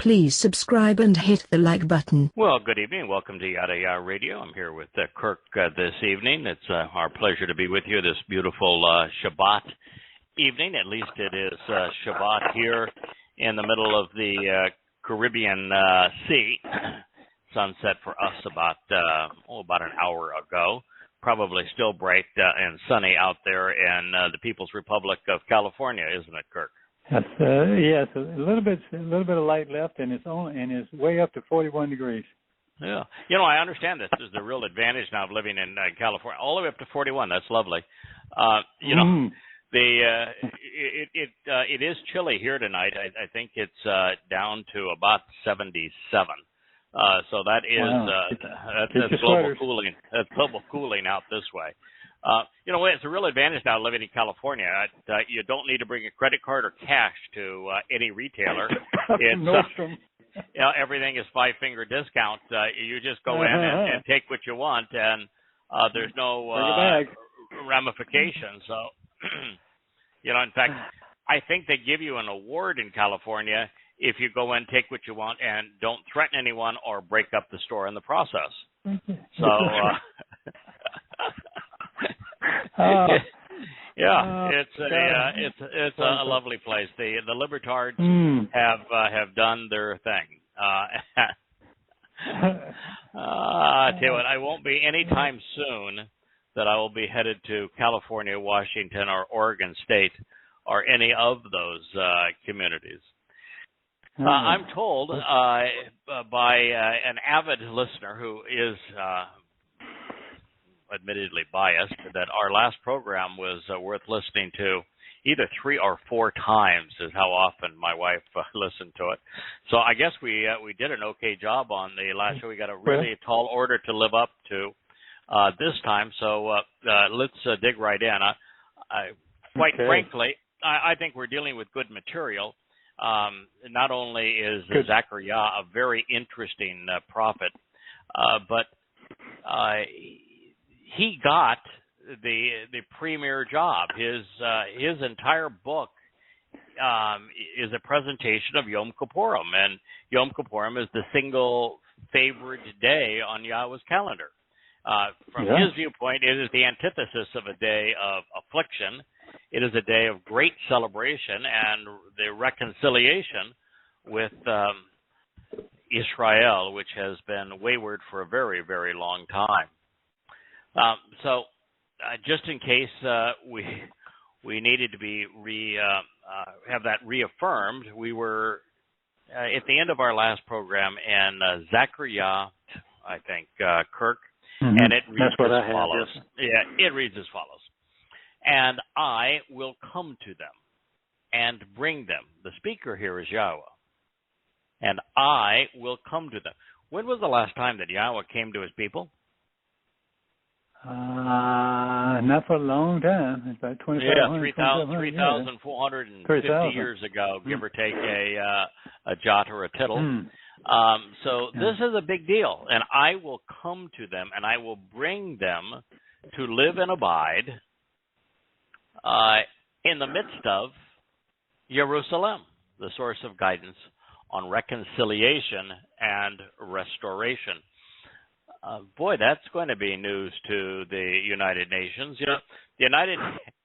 Please subscribe and hit the like button. Well, good evening. Welcome to Yada Yahowah Radio. I'm here with Kirk this evening. It's our pleasure to be with you this beautiful Shabbat evening. At least it is Shabbat here in the middle of the Caribbean Sea. Sunset for us about an hour ago. Probably still bright and sunny out there in the People's Republic of California, isn't it, Kirk? That's yes, a little bit of light left, and it's way up to 41 degrees. Yeah, you know, I understand this is the real advantage now of living in California, all the way up to 41. That's lovely. You know, it is chilly here tonight. I think it's down to about 77. So that is that's global cooling. That's global cooling out this way. You know, it's a real advantage now living in California. You don't need to bring a credit card or cash to any retailer. It's everything is 5-finger discount. You just go in and take what you want, and there's no ramifications. So, you know, in fact, I think they give you an award in California if you go in, take what you want, and don't threaten anyone or break up the store in the process. So, it's a lovely place. The libertards have done their thing. I tell you what, I won't be anytime soon that I will be headed to California, Washington, or Oregon State, or any of those communities. I'm told by an avid listener who is admittedly biased that our last program was worth listening to either 3 or 4 times is how often my wife listened to it. So I guess we did an okay job on the last show. We got a really tall order to live up to this time. So let's dig right in. Quite frankly, I think we're dealing with good material. Not only is Zechariah a very interesting prophet, but he got the premier job. His entire book is a presentation of Yom Kippurim, and Yom Kippurim is the single favorite day on Yahweh's calendar. From his viewpoint, it is the antithesis of a day of affliction. It is a day of great celebration and the reconciliation with Israel, which has been wayward for a very, very long time. So, just in case we needed to be have that reaffirmed, we were at the end of our last program, and Zechariah, I think, Kirk, and it reads as follows. Yeah, it reads as follows. And I will come to them and bring them. The speaker here is Yahweh. And I will come to them. When was the last time that Yahweh came to his people? Not for a long time. It's about 3,450 years ago, give or take a jot or a tittle. So this is a big deal. And I will come to them, and I will bring them to live and abide in the midst of Jerusalem, the source of guidance on reconciliation and restoration. Boy, that's going to be news to the United Nations. You know, the United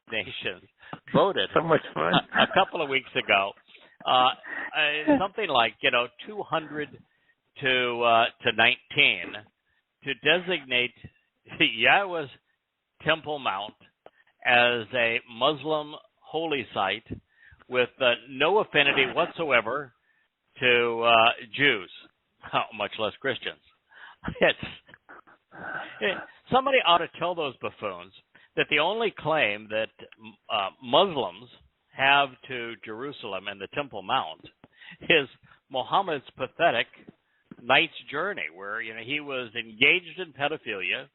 Nations voted so much fun. a couple of weeks ago, something like 200 to 19 to designate Yahweh's Temple Mount as a Muslim holy site with no affinity whatsoever to Jews, much less Christians. Somebody ought to tell those buffoons that the only claim that Muslims have to Jerusalem and the Temple Mount is Muhammad's pathetic night's journey, where he was engaged in pedophilia,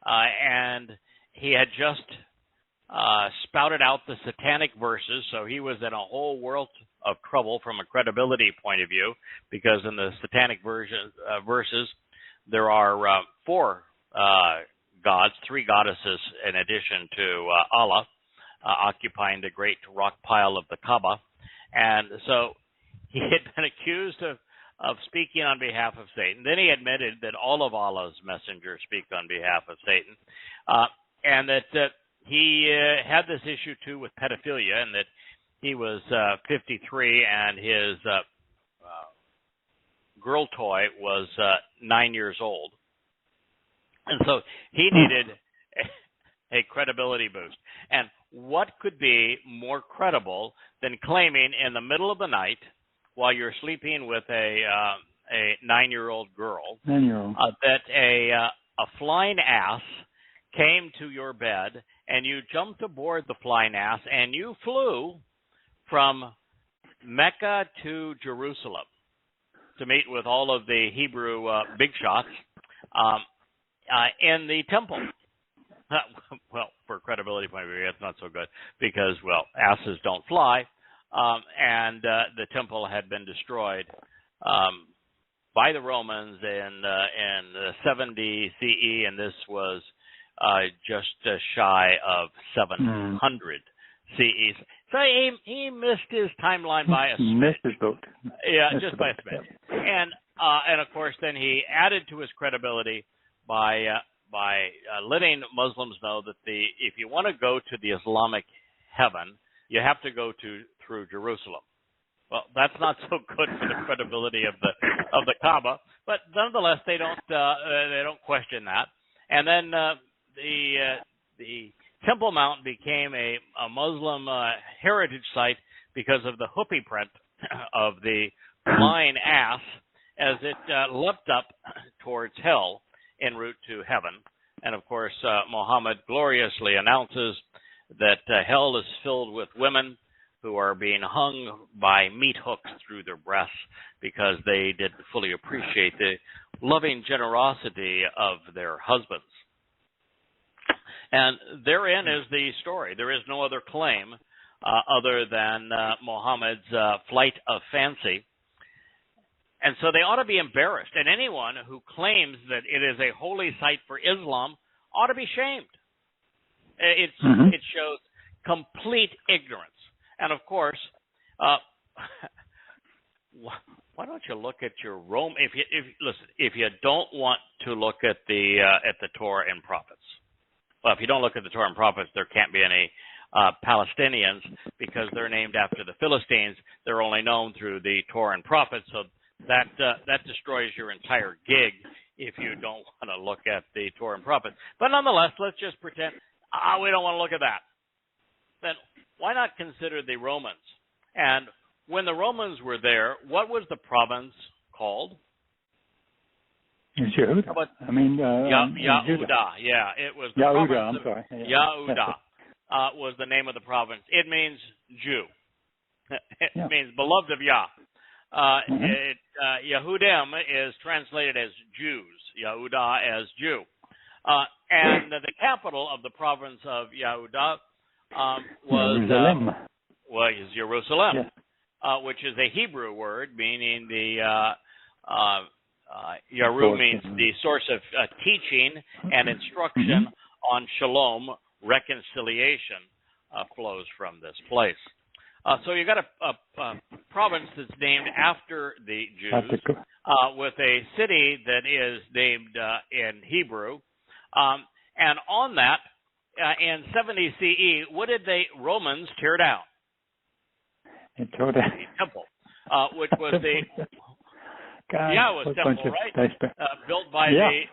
and he had just spouted out the satanic verses, so he was in a whole world of trouble from a credibility point of view, because in the satanic verses there are 4 gods, 3 goddesses in addition to Allah, occupying the great rock pile of the Kaaba. And so he had been accused of of speaking on behalf of Satan. Then he admitted that all of Allah's messengers speak on behalf of Satan, and that he had this issue too with pedophilia, and that he was 53 and his girl toy was 9 years old. And so he needed a credibility boost. And what could be more credible than claiming in the middle of the night while you're sleeping with a 9-year-old girl that a flying ass came to your bed and you jumped aboard the flying ass and you flew from Mecca to Jerusalem to meet with all of the Hebrew big shots in the temple. Well, for a credibility point of view, that's not so good because, well, asses don't fly, and the temple had been destroyed by the Romans in 70 CE, and this was just shy of 700 CE. So he missed his timeline by a smidge. Missed his boat. Yeah, just by a smidge. And of course, then he added to his credibility by letting Muslims know that if you want to go to the Islamic heaven, you have to go through Jerusalem. Well, that's not so good for the credibility of the Kaaba, but nonetheless, they don't question that. And then the Temple Mount became a Muslim heritage site because of the whoopee print of the flying ass as it leapt up towards hell en route to heaven. And of course, Muhammad gloriously announces that hell is filled with women who are being hung by meat hooks through their breasts because they didn't fully appreciate the loving generosity of their husbands. And therein is the story. There is no other claim other than Muhammad's flight of fancy. And so they ought to be embarrassed. And anyone who claims that it is a holy site for Islam ought to be shamed. It shows complete ignorance. And of course, why don't you look at your Rome? If you don't want to look at the Torah and prophets, well, if you don't look at the Torah and prophets, there can't be any Palestinians because they're named after the Philistines. They're only known through the Torah and prophets, so that destroys your entire gig if you don't want to look at the Torah and prophets. But nonetheless, let's just pretend we don't want to look at that. Then why not consider the Romans? And when the Romans were there, what was the province called? Yehuda. Yahudah. Yeah, it was the Yahudah. province I'm sorry. Yahudah was the name of the province. It means Jew. It means beloved of Yah. Yehudim is translated as Jews. Yahudah as Jew. And the capital of the province of Yahudah was Jerusalem, which is a Hebrew word meaning the Yaru means the source of teaching and instruction on shalom, reconciliation flows from this place. So you got a province that's named after the Jews with a city that is named in Hebrew. And on that, in 70 CE, what did the Romans tear down? The temple, which was the... it was temple, right? Built by the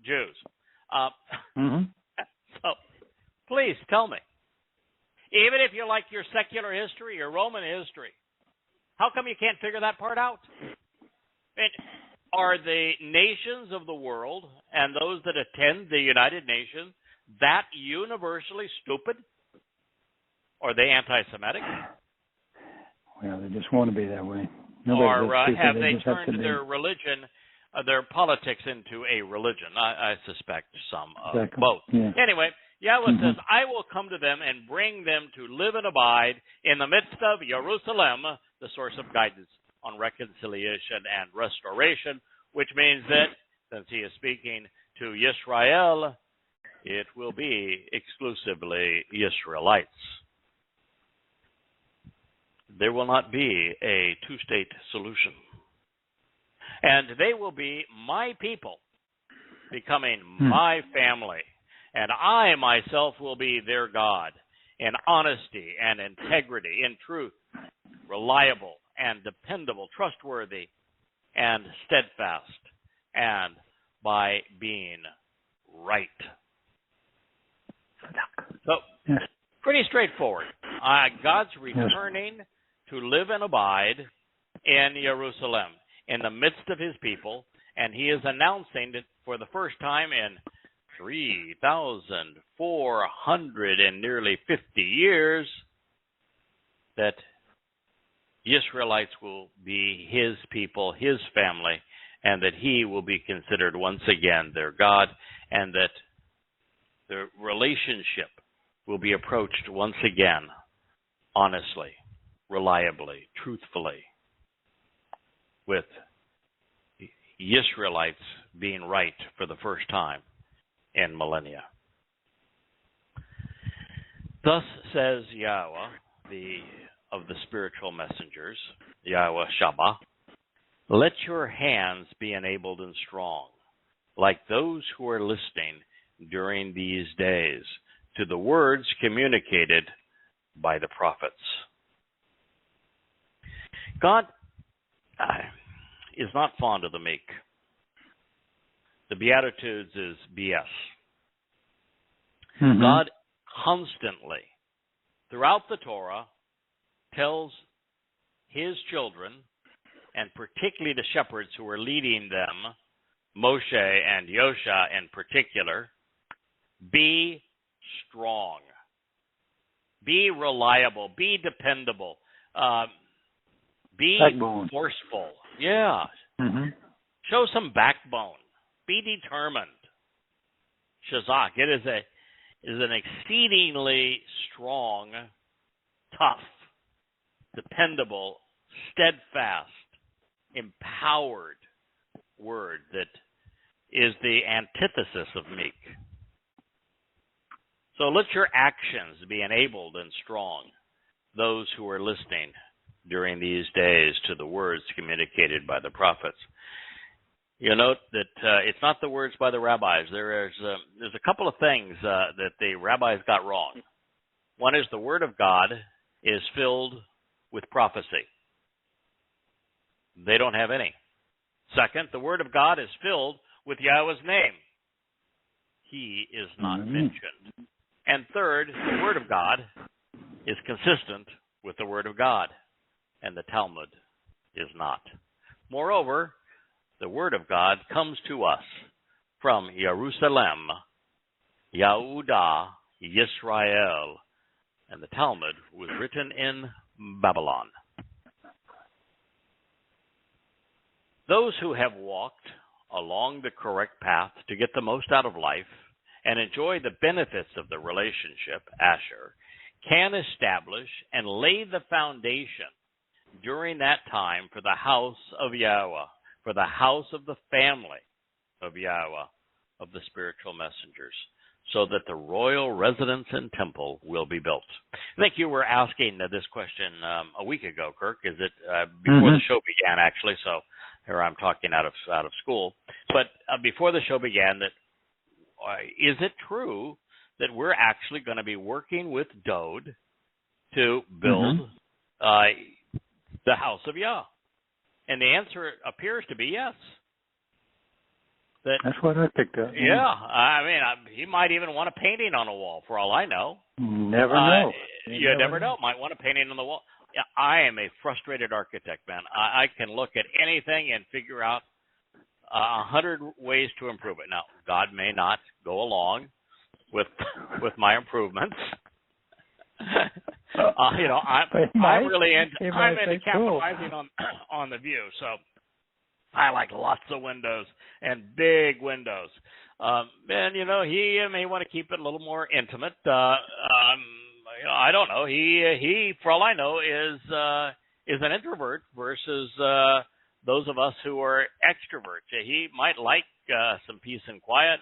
Jews. So, please tell me, even if you like your secular history, your Roman history, how come you can't figure that part out? Are the nations of the world and those that attend the United Nations that universally stupid? Are they anti-Semitic? Well, they just want to be that way. Or have they turned their religion, their politics into a religion? I suspect some of both. Yeah. Anyway, Yahweh says, I will come to them and bring them to live and abide in the midst of Jerusalem, the source of guidance on reconciliation and restoration, which means that, since he is speaking to Yisrael, it will be exclusively Israelites. There will not be a two-state solution. And they will be my people, becoming my family. And I myself will be their God in honesty and integrity, in truth, reliable and dependable, trustworthy and steadfast, and by being right. So, pretty straightforward. God's returning to live and abide in Jerusalem, in the midst of his people, and he is announcing that for the first time in 3,400 and nearly 50 years that Israelites will be his people, his family, and that he will be considered once again their God, and that the relationship will be approached once again honestly, reliably, truthfully, with Israelites being right for the first time in millennia. Thus says Yahweh, of the spiritual messengers, Yahweh Shabbat, let your hands be enabled and strong, like those who are listening during these days to the words communicated by the prophets. God is not fond of the meek. The Beatitudes is BS. God constantly, throughout the Torah, tells his children, and particularly the shepherds who are leading them, Moshe and Yosha in particular, be strong, be reliable, be dependable, be forceful. Yeah. Show some backbone. Be determined. Shazak. It is an exceedingly strong, tough, dependable, steadfast, empowered word that is the antithesis of meek. So let your actions be enabled and strong, those who are listening during these days to the words communicated by the prophets. You'll note that it's not the words by the rabbis. There's a couple of things that the rabbis got wrong. One is the word of God is filled with prophecy. They don't have any. Second, the word of God is filled with Yahweh's name. He is not mentioned. And third, the word of God is consistent with the word of God, and the Talmud is not. Moreover, the word of God comes to us from Jerusalem, Yehuda, Yisrael, and the Talmud was written in Babylon. Those who have walked along the correct path to get the most out of life and enjoy the benefits of the relationship, Asher, can establish and lay the foundation during that time for the house of Yahweh, for the house of the family of Yahweh, of the spiritual messengers, so that the royal residence and temple will be built. I think you were asking this question a week ago, Kirk. Is it before the show began, actually? So here I'm talking out of school. But before the show began, that is it true that we're actually going to be working with Dode to build the house of Yah? And the answer appears to be yes. That's what I picked up. Yeah, I mean, he might even want a painting on a wall, for all I know. Never know. You never know. Might want a painting on the wall. I am a frustrated architect, man. I can look at anything and figure out 100 ways to improve it. Now, God may not go along with my improvements. I'm really into capitalizing on the view. So I like lots of windows and big windows. And he may want to keep it a little more intimate. I don't know. He, for all I know, is an introvert versus those of us who are extroverts. He might like some peace and quiet.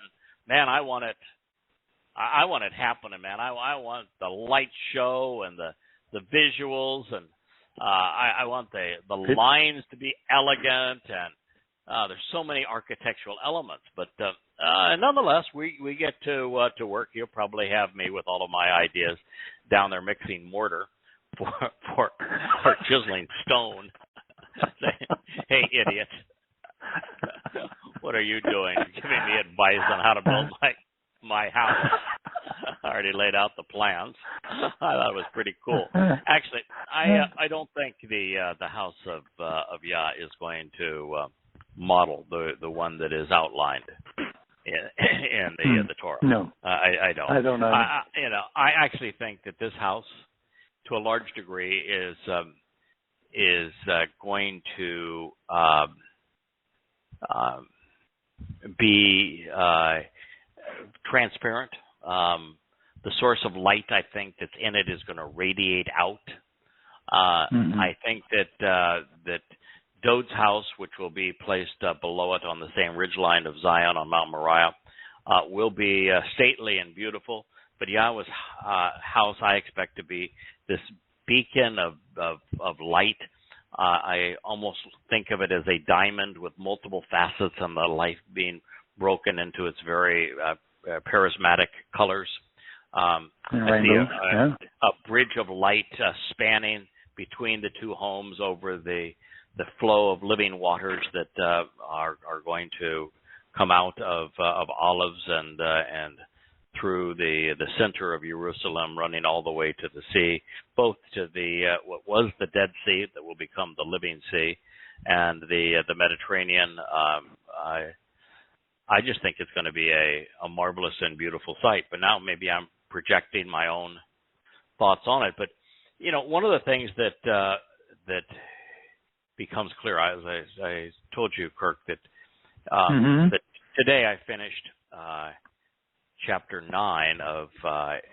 Man, I want it happening, man. I want the light show and the visuals, and I want the lines to be elegant, and there's so many architectural elements, but nonetheless, we get to work. You'll probably have me with all of my ideas down there mixing mortar for chiseling stone. Say, hey, idiot, what are you doing? Giving me advice on how to build my house. I already laid out the plans. I thought it was pretty cool. Actually, I don't think the house of Yah is going to model the one that is outlined in the Torah. No, I don't. I don't know. I actually think that this house, to a large degree, is going to be transparent. The source of light, I think, that's in it is going to radiate out. I think that Dode's house, which will be placed below it on the same ridgeline of Zion on Mount Moriah, will be stately and beautiful. But Yahweh's house, I expect to be this beacon of light. I almost think of it as a diamond with multiple facets and the light being broken into its very charismatic colors. I see a bridge of light spanning between the two homes over the flow of living waters that are going to come out of olives and through the center of Jerusalem, running all the way to the sea, both to the what was the Dead Sea that will become the Living Sea, and the Mediterranean. I just think it's going to be a marvelous and beautiful sight. But now maybe I'm projecting my own thoughts on it. But one of the things that becomes clear, as I told you, Kirk, that that today I finished Chapter 9 of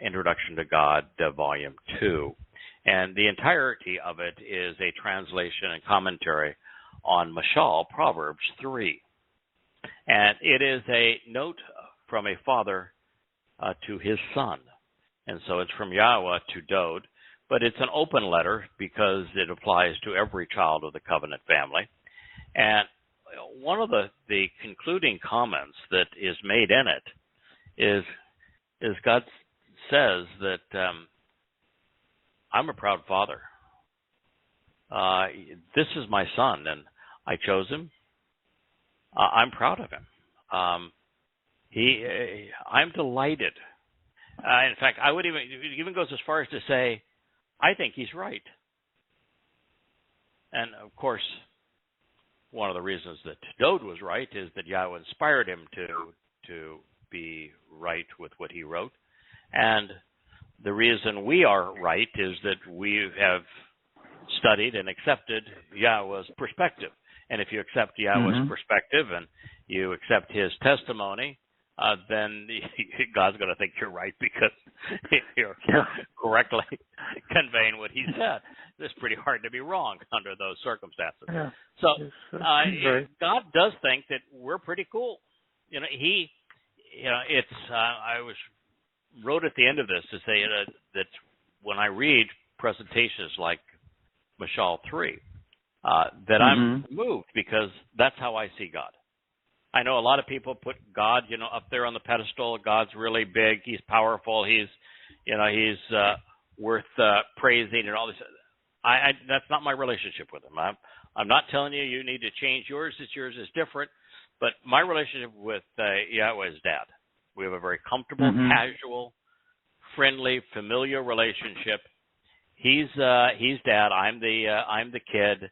Introduction to God, Volume 2. And the entirety of it is a translation and commentary on Mashal, Proverbs 3. And it is a note from a father to his son. And so it's from Yahweh to Dode, but it's an open letter because it applies to every child of the covenant family. And one of the concluding comments that is made in it is God says that I'm a proud father. This is my son, and I chose him. I'm proud of him. I'm delighted. In fact, I would even goes as far as to say, I think he's right. And of course, one of the reasons that Dode was right is that Yahweh inspired him to be right with what he wrote. And the reason we are right is that we have studied and accepted Yahweh's perspective. And if you accept Yahweh's perspective and you accept his testimony, then God's going to think you're right because you're correctly conveying what he said. It's pretty hard to be wrong under those circumstances. Yeah. So God does think that we're pretty cool. I wrote at the end of this to say that when I read presentations like Mashal 3, that I'm moved because that's how I see God. I know a lot of people put God, up there on the pedestal. God's really big. He's powerful. He's worth praising and all this. That's not my relationship with him. I'm not telling you need to change yours. Yours is different. But my relationship with Yahweh is Dad. We have a very comfortable, casual, friendly, familiar relationship. He's Dad. I'm the kid.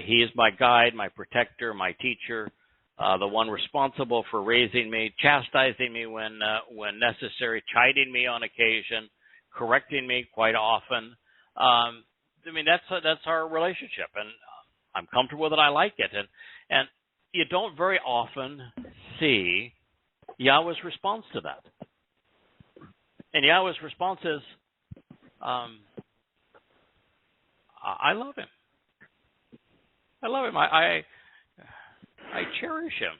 He is my guide, my protector, my teacher, the one responsible for raising me, chastising me when necessary, chiding me on occasion, correcting me quite often. That's our relationship, and I'm comfortable with it. I like it, and you don't very often see Yahweh's response to that. And Yahweh's response is, I love him. I love him. I cherish him.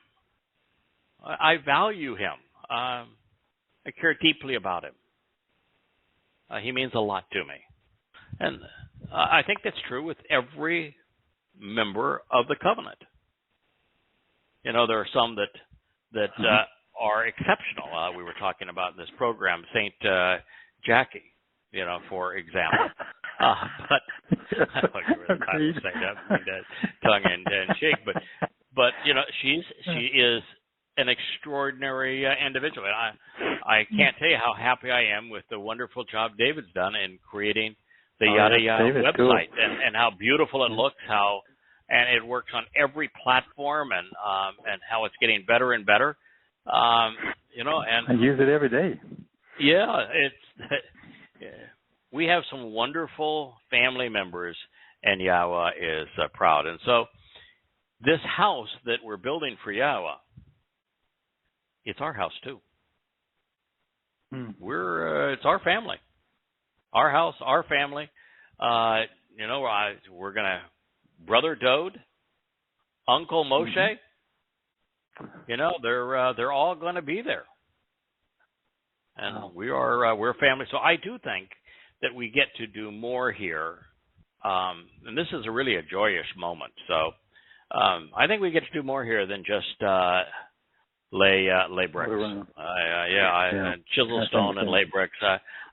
I value him. I care deeply about him. He means a lot to me. And I think that's true with every member of the covenant. there are some that are exceptional. We were talking about in this program, Saint Jackie, for example. But I don't give her the time to say that, tongue and cheek. But she is an extraordinary individual. I can't tell you how happy I am with the wonderful job David's done in creating the Yada Yahowah website, and how beautiful it looks, and it works on every platform, and how it's getting better and better. And I use it every day. Yeah, we have some wonderful family members, and Yahowah is proud. And so this house that we're building for Yahowah, it's our house too. It's our family, our house, our family. We're gonna Brother Dode, Uncle Moshe. They're all gonna be there, and we're family. So I do think that we get to do more here, and this is really a joyous moment. So I think we get to do more here than just lay bricks. And chisel stone and lay bricks.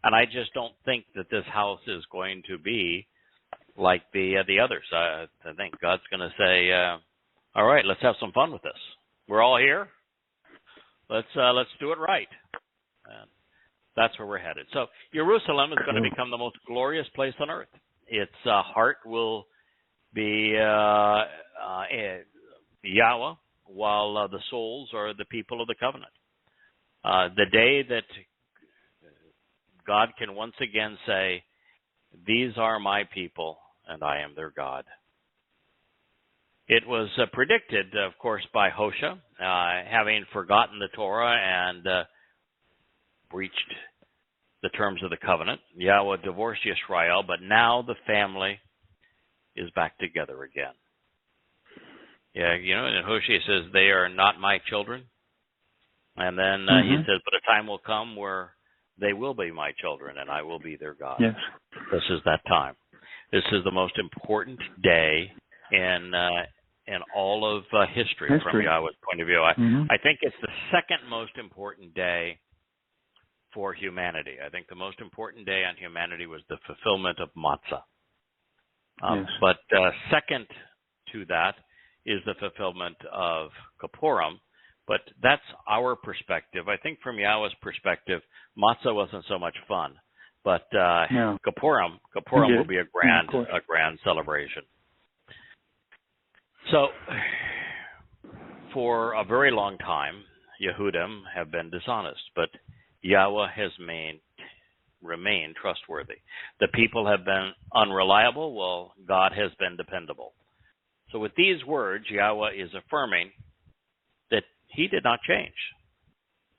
And I just don't think that this house is going to be like the others. I think God's going to say, all right, let's have some fun with this. We're all here. Let's do it right. And that's where we're headed. So Jerusalem is going to become the most glorious place on earth. Its heart will be Yahowah, while the souls are the people of the covenant. The day that God can once again say, these are my people, and I am their God. It was predicted, of course, by Hosea, having forgotten the Torah and breached the terms of the covenant. Yahowah divorced Yisrael, but now the family is back together again. Yeah, and Hosea says, they are not my children. And then he says, but a time will come where they will be my children, and I will be their God. Yes. This is that time. This is the most important day in all of history from Yahowah's point of view. I think it's the second most important day for humanity. I think the most important day on humanity was the fulfillment of Matzah. But second to that is the fulfillment of Kippurim, but that's our perspective. I think from Yahowah's perspective, Matzah wasn't so much fun, but Kippurim will be a grand celebration. So, for a very long time, Yehudim have been dishonest, but Yahowah has remained trustworthy. The people have been unreliable, while God has been dependable. So with these words, Yahowah is affirming that he did not change.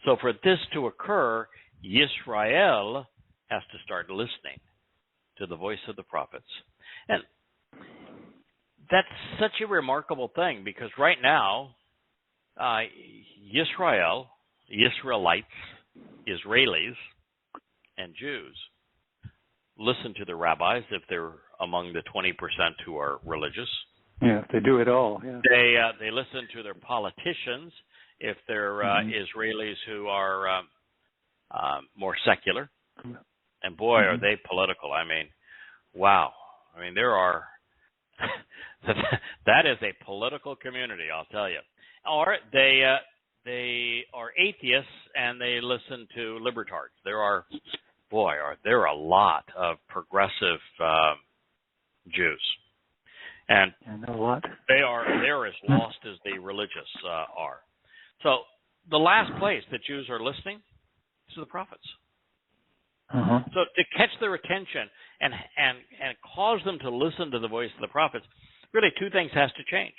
So for this to occur, Yisrael has to start listening to the voice of the prophets. And that's such a remarkable thing, because right now, Israelites, Israelis, and Jews listen to the rabbis if they're among the 20% who are religious. Yeah, they do it all. Yeah. They listen to their politicians if they're Israelis who are more secular. And boy, are they political. I mean, wow. I mean, there are that is a political community, I'll tell you. Or they are atheists and they listen to libertards. There are a lot of progressive Jews. And they're as lost as the religious are. So the last place that Jews are listening is to the prophets. So to catch their attention and cause them to listen to the voice of the prophets, really two things has to change.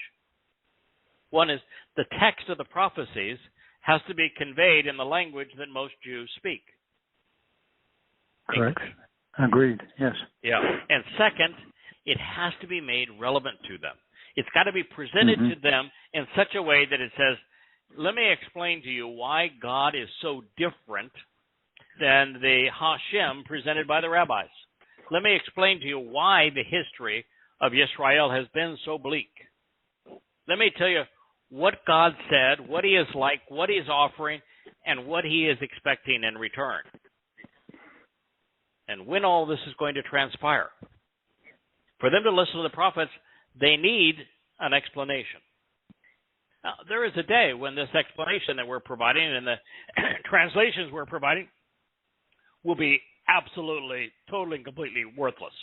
One is the text of the prophecies has to be conveyed in the language that most Jews speak. Correct. Agreed. Yes. Yeah. And second, it has to be made relevant to them. It's got to be presented to them in such a way that it says, let me explain to you why God is so different than the Hashem presented by the rabbis. Let me explain to you why the history of Yisrael has been so bleak. Let me tell you what God said, what he is like, what he is offering, and what he is expecting in return. And when all this is going to transpire. For them to listen to the prophets, they need an explanation. Now, there is a day when this explanation that we're providing and the translations we're providing will be absolutely, totally, and completely worthless.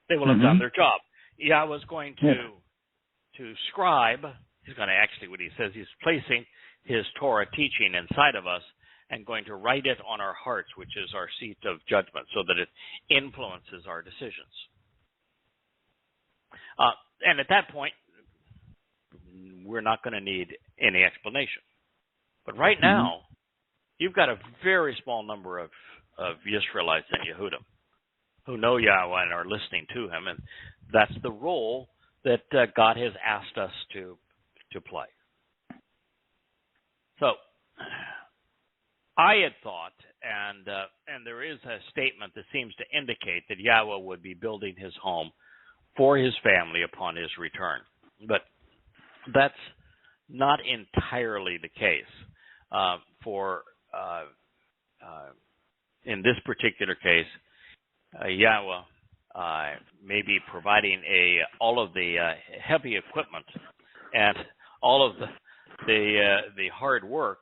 They will have done their job. Yahweh is going to scribe. He's going to actually, what he says, he's placing his Torah teaching inside of us and going to write it on our hearts, which is our seat of judgment, so that it influences our decisions. And at that point, we're not going to need any explanation. But right now, you've got a very small number of Israelites in Yehuda who know Yahweh and are listening to him, and that's the role that God has asked us to play. So, I had thought, and there is a statement that seems to indicate that Yahweh would be building his home for his family upon his return. But that's not entirely the case. In this particular case, Yahweh may be providing all of the heavy equipment and all of the hard work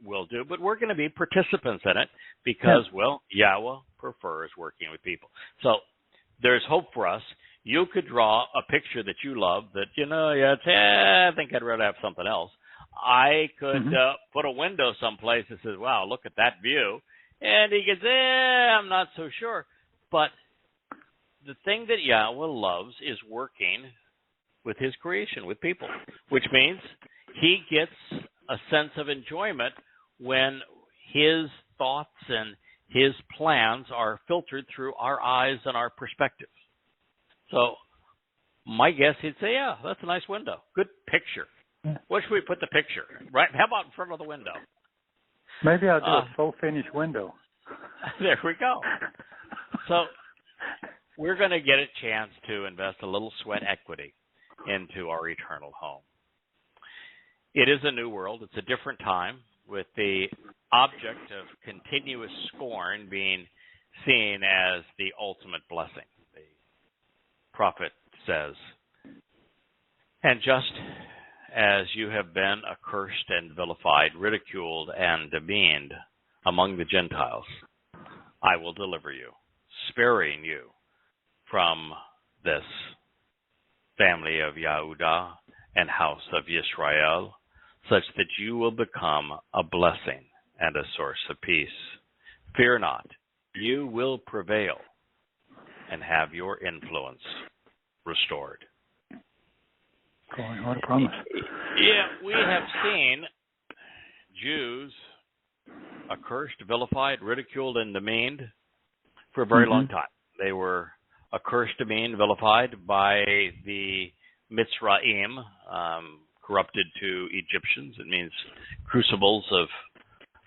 will do, but we're going to be participants in it because, well, Yahweh prefers working with people. So there's hope for us. You could draw a picture that you love that, I think I'd rather have something else. I could put a window someplace that says, wow, look at that view. And he goes, I'm not so sure. But the thing that Yahweh loves is working with his creation, with people, which means he gets a sense of enjoyment when his thoughts and his plans are filtered through our eyes and our perspectives. So my guess, he'd say, yeah, that's a nice window. Good picture. Where should we put the picture? Right? How about in front of the window? Maybe I'll do a full finished window. There we go. So we're going to get a chance to invest a little sweat equity into our eternal home. It is a new world. It's a different time, with the object of continuous scorn being seen as the ultimate blessing. The prophet says, and just as you have been accursed and vilified, ridiculed and demeaned among the Gentiles, I will deliver you, sparing you from this family of Yehuda and house of Yisrael, such that you will become a blessing and a source of peace. Fear not, you will prevail and have your influence restored. What a promise. Yeah, we have seen Jews accursed, vilified, ridiculed, and demeaned for a very long time. They were accursed, demeaned, vilified by the Mitzrayim, corrupted to Egyptians. It means crucibles of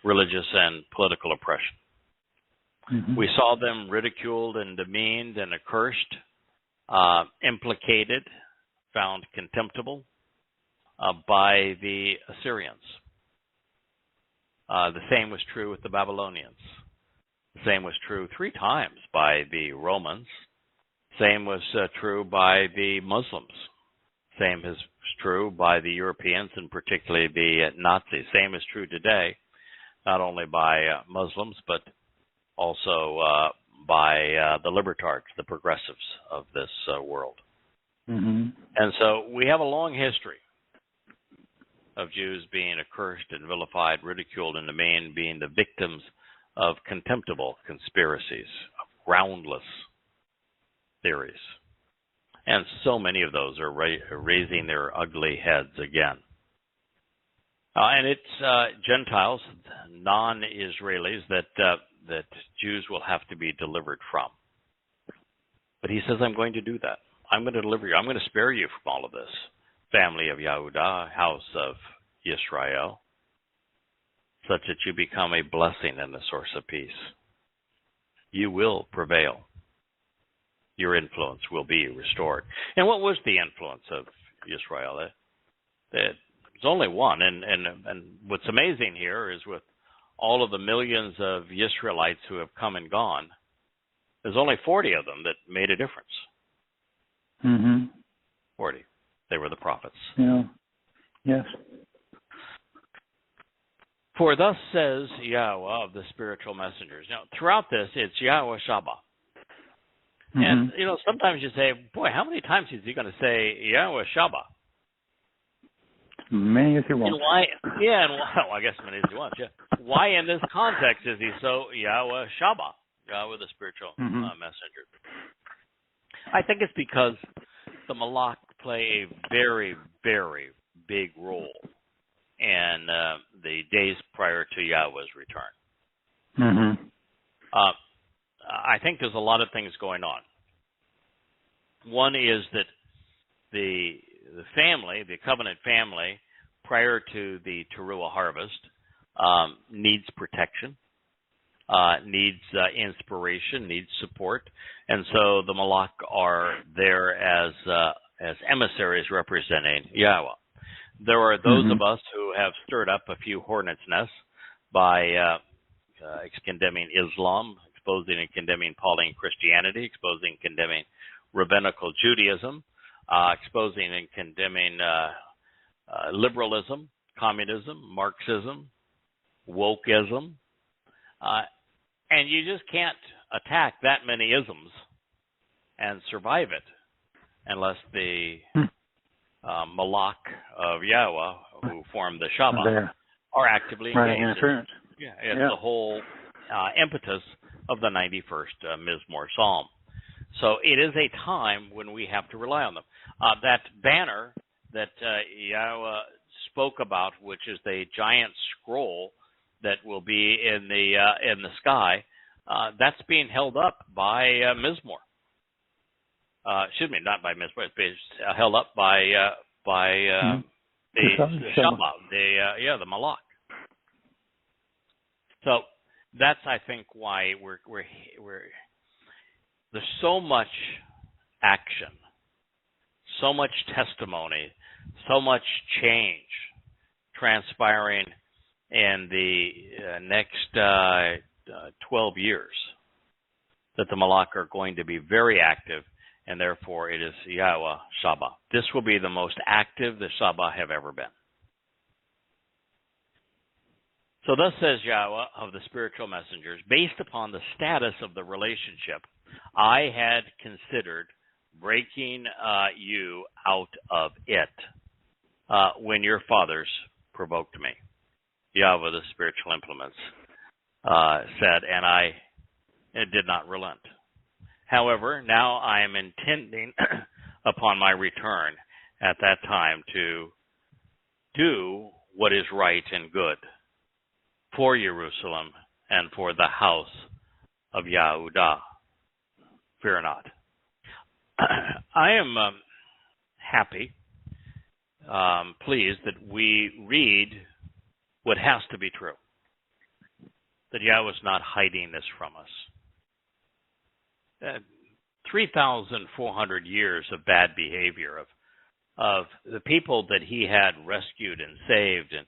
religious and political oppression. We saw them ridiculed and demeaned and accursed, implicated, found contemptible by the Assyrians. The same was true with the Babylonians. The same was true 3 times by the Romans. Same was true by the Muslims. Same is true by the Europeans, and particularly the Nazis. Same is true today, not only by Muslims, but also by the libertards, the progressives of this world. And so we have a long history of Jews being accursed and vilified, ridiculed, and demeaned, being the victims of contemptible conspiracies, of groundless theories. And so many of those are raising their ugly heads again. And it's Gentiles, non-Israelis, that Jews will have to be delivered from. But he says, I'm going to do that. I'm going to deliver you. I'm going to spare you from all of this. Family of Yehuda, house of Yisrael, such that you become a blessing and a source of peace. You will prevail. Your influence will be restored. And what was the influence of Yisrael? There's only one, and what's amazing here is with all of the millions of Israelites who have come and gone, there's only 40 of them that made a difference. Mm-hmm. 40. They were the prophets. Yeah. Yes. For thus says Yahweh of the spiritual messengers. Now, throughout this, it's Yahweh Shabbat. Mm-hmm. And, sometimes you say, boy, how many times is he going to say Yahweh Shabbat? Many as he wants. And why? Yeah, and well, I guess many as he wants. Yeah. Why in this context is he so Yahweh Shabbat, Yahweh the spiritual messenger? I think it's because the Malach play a very, very big role in the days prior to Yahweh's return. Mm-hmm. I think there's a lot of things going on. One is that the family, the covenant family, prior to the Towrah harvest, needs protection, needs inspiration, needs support, and so the Malach are there as emissaries representing Yahweh. There are those of us who have stirred up a few hornets' nests by condemning Islam, exposing and condemning Pauline Christianity, exposing and condemning rabbinical Judaism, exposing and condemning liberalism, communism, Marxism, wokeism, and you just can't attack that many isms and survive it unless the Malach of Yahweh, who form the Shabbat, are actively engaged. It's the whole impetus of the 91st Mizmor Psalm. So it is a time when we have to rely on them. That banner that Yahweh spoke about, which is the giant scroll that will be in the sky, that's being held up by Mizmor. Excuse me, not by Mizmor. It's being held up by the Shabbat, the Malach. So that's, I think, why we're there's so much action, so much testimony, so much change transpiring in the next 12 years that the Malach are going to be very active, and therefore it is Yahweh Shabbat. This will be the most active the Shabbat have ever been. So thus says Yahweh of the spiritual messengers, based upon the status of the relationship, I had considered breaking you out of it when your fathers provoked me. Yahweh, the spiritual implements, said, and I did not relent. However, now I am intending upon my return at that time to do what is right and good for Jerusalem and for the house of Yahudah. Fear not. I am happy, pleased that we read what has to be true, that Yahweh is not hiding this from us. 3,400 years of bad behavior of the people that he had rescued and saved, and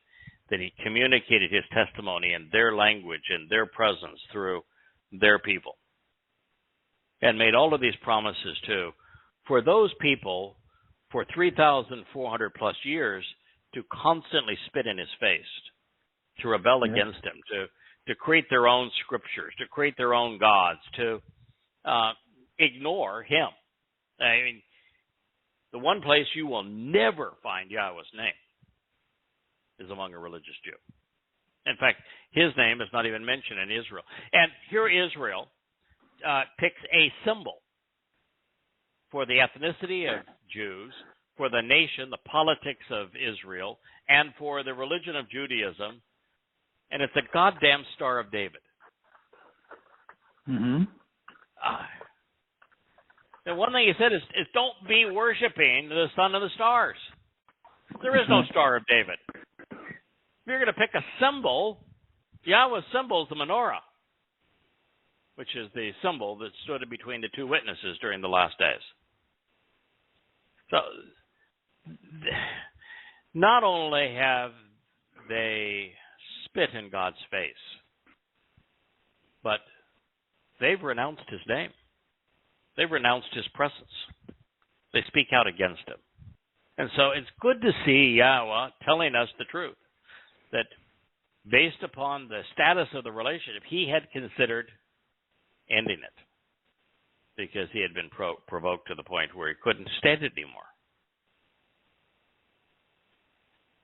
that he communicated his testimony in their language and their presence through their people, and made all of these promises too, for those people for 3,400 plus years to constantly spit in his face, to rebel against him, to create their own scriptures, to create their own gods, to ignore him. I mean, the one place you will never find Yahweh's name is among a religious Jew. In fact, his name is not even mentioned in Israel. And here Israel picks a symbol for the ethnicity of Jews, for the nation, the politics of Israel, and for the religion of Judaism, and it's a goddamn Star of David. Mm-hmm. And one thing he said is don't be worshiping the sun and the stars. There is no Star of David. If you're going to pick a symbol, Yahweh's symbol is the menorah, which is the symbol that stood between the two witnesses during the last days. So Not only have they spit in God's face, but they've renounced his name. They've renounced his presence. They speak out against him. And so it's good to see Yahweh telling us the truth, that based upon the status of the relationship, he had considered ending it because he had been provoked to the point where he couldn't stand it anymore.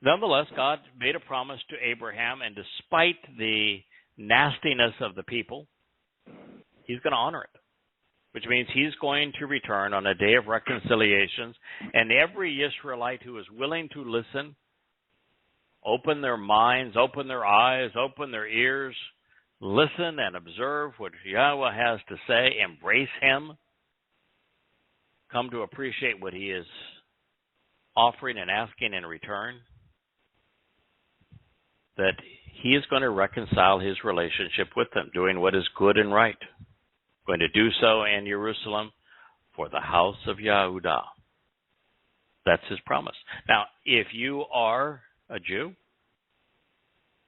Nonetheless, God made a promise to Abraham, and despite the nastiness of the people, he's going to honor it, which means he's going to return on a day of reconciliations, and every Israelite who is willing to listen, open their minds, open their eyes, open their ears, listen and observe what Yahweh has to say, embrace him, come to appreciate what he is offering and asking in return, that he is going to reconcile his relationship with them, doing what is good and right. Going to do so in Jerusalem for the house of Yehudah. That's his promise. Now, if you are a Jew,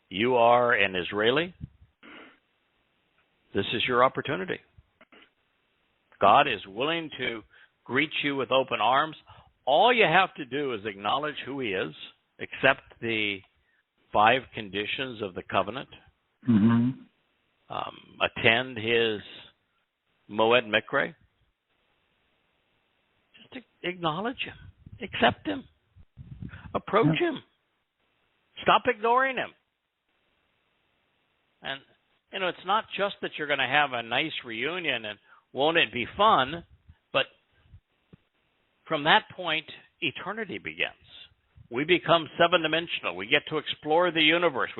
you are an Israeli, this is your opportunity. God is willing to greet you with open arms. All you have to do is acknowledge who he is, accept the 5 conditions of the covenant, attend his Moed Mikre. Just acknowledge him, accept him, approach him, stop ignoring him. And, it's not just that you're going to have a nice reunion and won't it be fun, but from that point, eternity begins. We become 7-dimensional. We get to explore the universe.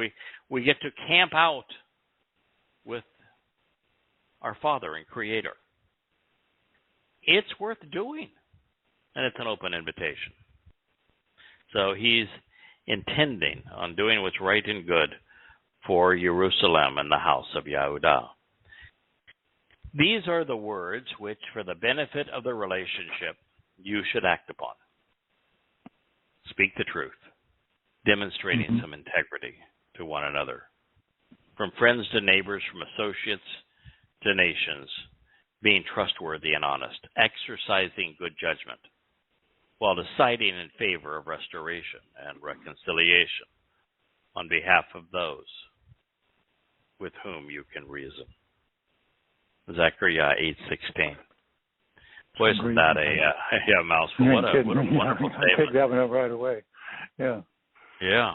We get to camp out with our Father and Creator. It's worth doing, and it's an open invitation. So he's intending on doing what's right and good for Jerusalem and the house of Yehudah. These are the words which, for the benefit of the relationship, you should act upon. Speak the truth, demonstrating some integrity to one another. From friends to neighbors, from associates to nations, being trustworthy and honest, exercising good judgment, while deciding in favor of restoration and reconciliation on behalf of those with whom you can reason. Zechariah 8:16. Boy, isn't that a mouthful? What a wonderful statement. Pick that one up right away. Yeah.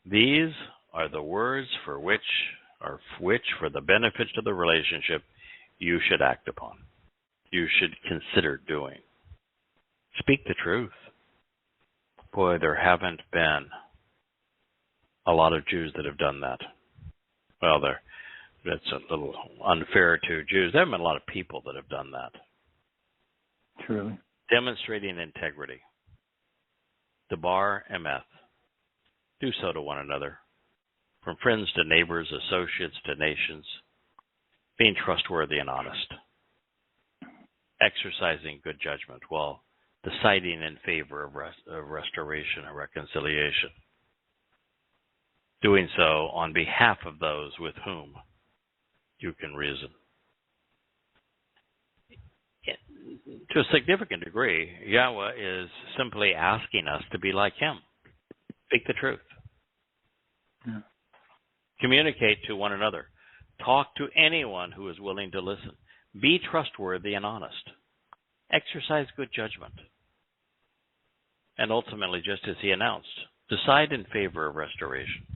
These are the words for which for the benefit of the relationship you should act upon. You should consider doing. Speak the truth. Boy, there haven't been a lot of Jews that have done that. Well, that's a little unfair to Jews. There haven't been a lot of people that have done that. Truly. Demonstrating integrity. Debar emeth. Do so to one another. From friends to neighbors, associates to nations. Being trustworthy and honest. Exercising good judgment while deciding in favor of restoration and reconciliation. Doing so on behalf of those with whom you can reason. To a significant degree, Yahweh is simply asking us to be like him. Speak the truth. Yeah. Communicate to one another. Talk to anyone who is willing to listen. Be trustworthy and honest. Exercise good judgment. And ultimately, just as he announced, decide in favor of restoration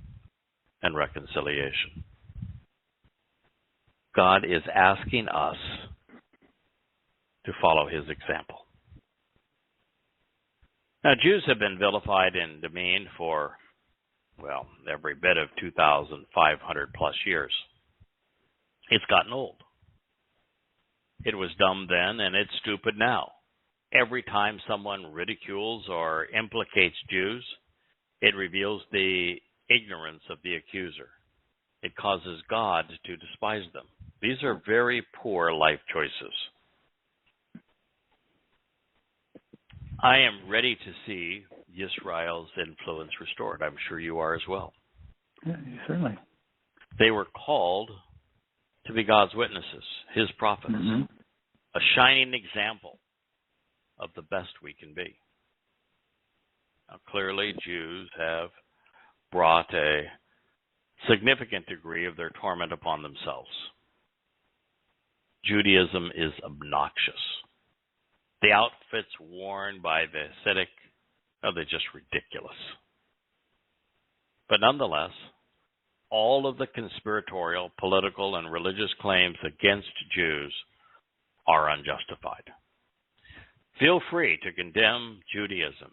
and reconciliation. God is asking us to follow his example. Now, Jews have been vilified and demeaned for, every bit of 2,500 plus years. It's gotten old. It was dumb then, and it's stupid now. Every time someone ridicules or implicates Jews, it reveals the ignorance of the accuser. It causes God to despise them. These are very poor life choices. I am ready to see Yisrael's influence restored. I'm sure you are as well. Yeah, certainly. They were called to be God's witnesses, His prophets, Mm-hmm. a shining example of the best we can be. Now, clearly, Jews have brought a significant degree of their torment upon themselves. Judaism is obnoxious. The outfits worn by the Hasidic, they're just ridiculous. But nonetheless, all of the conspiratorial, political, and religious claims against Jews are unjustified. Feel free to condemn Judaism.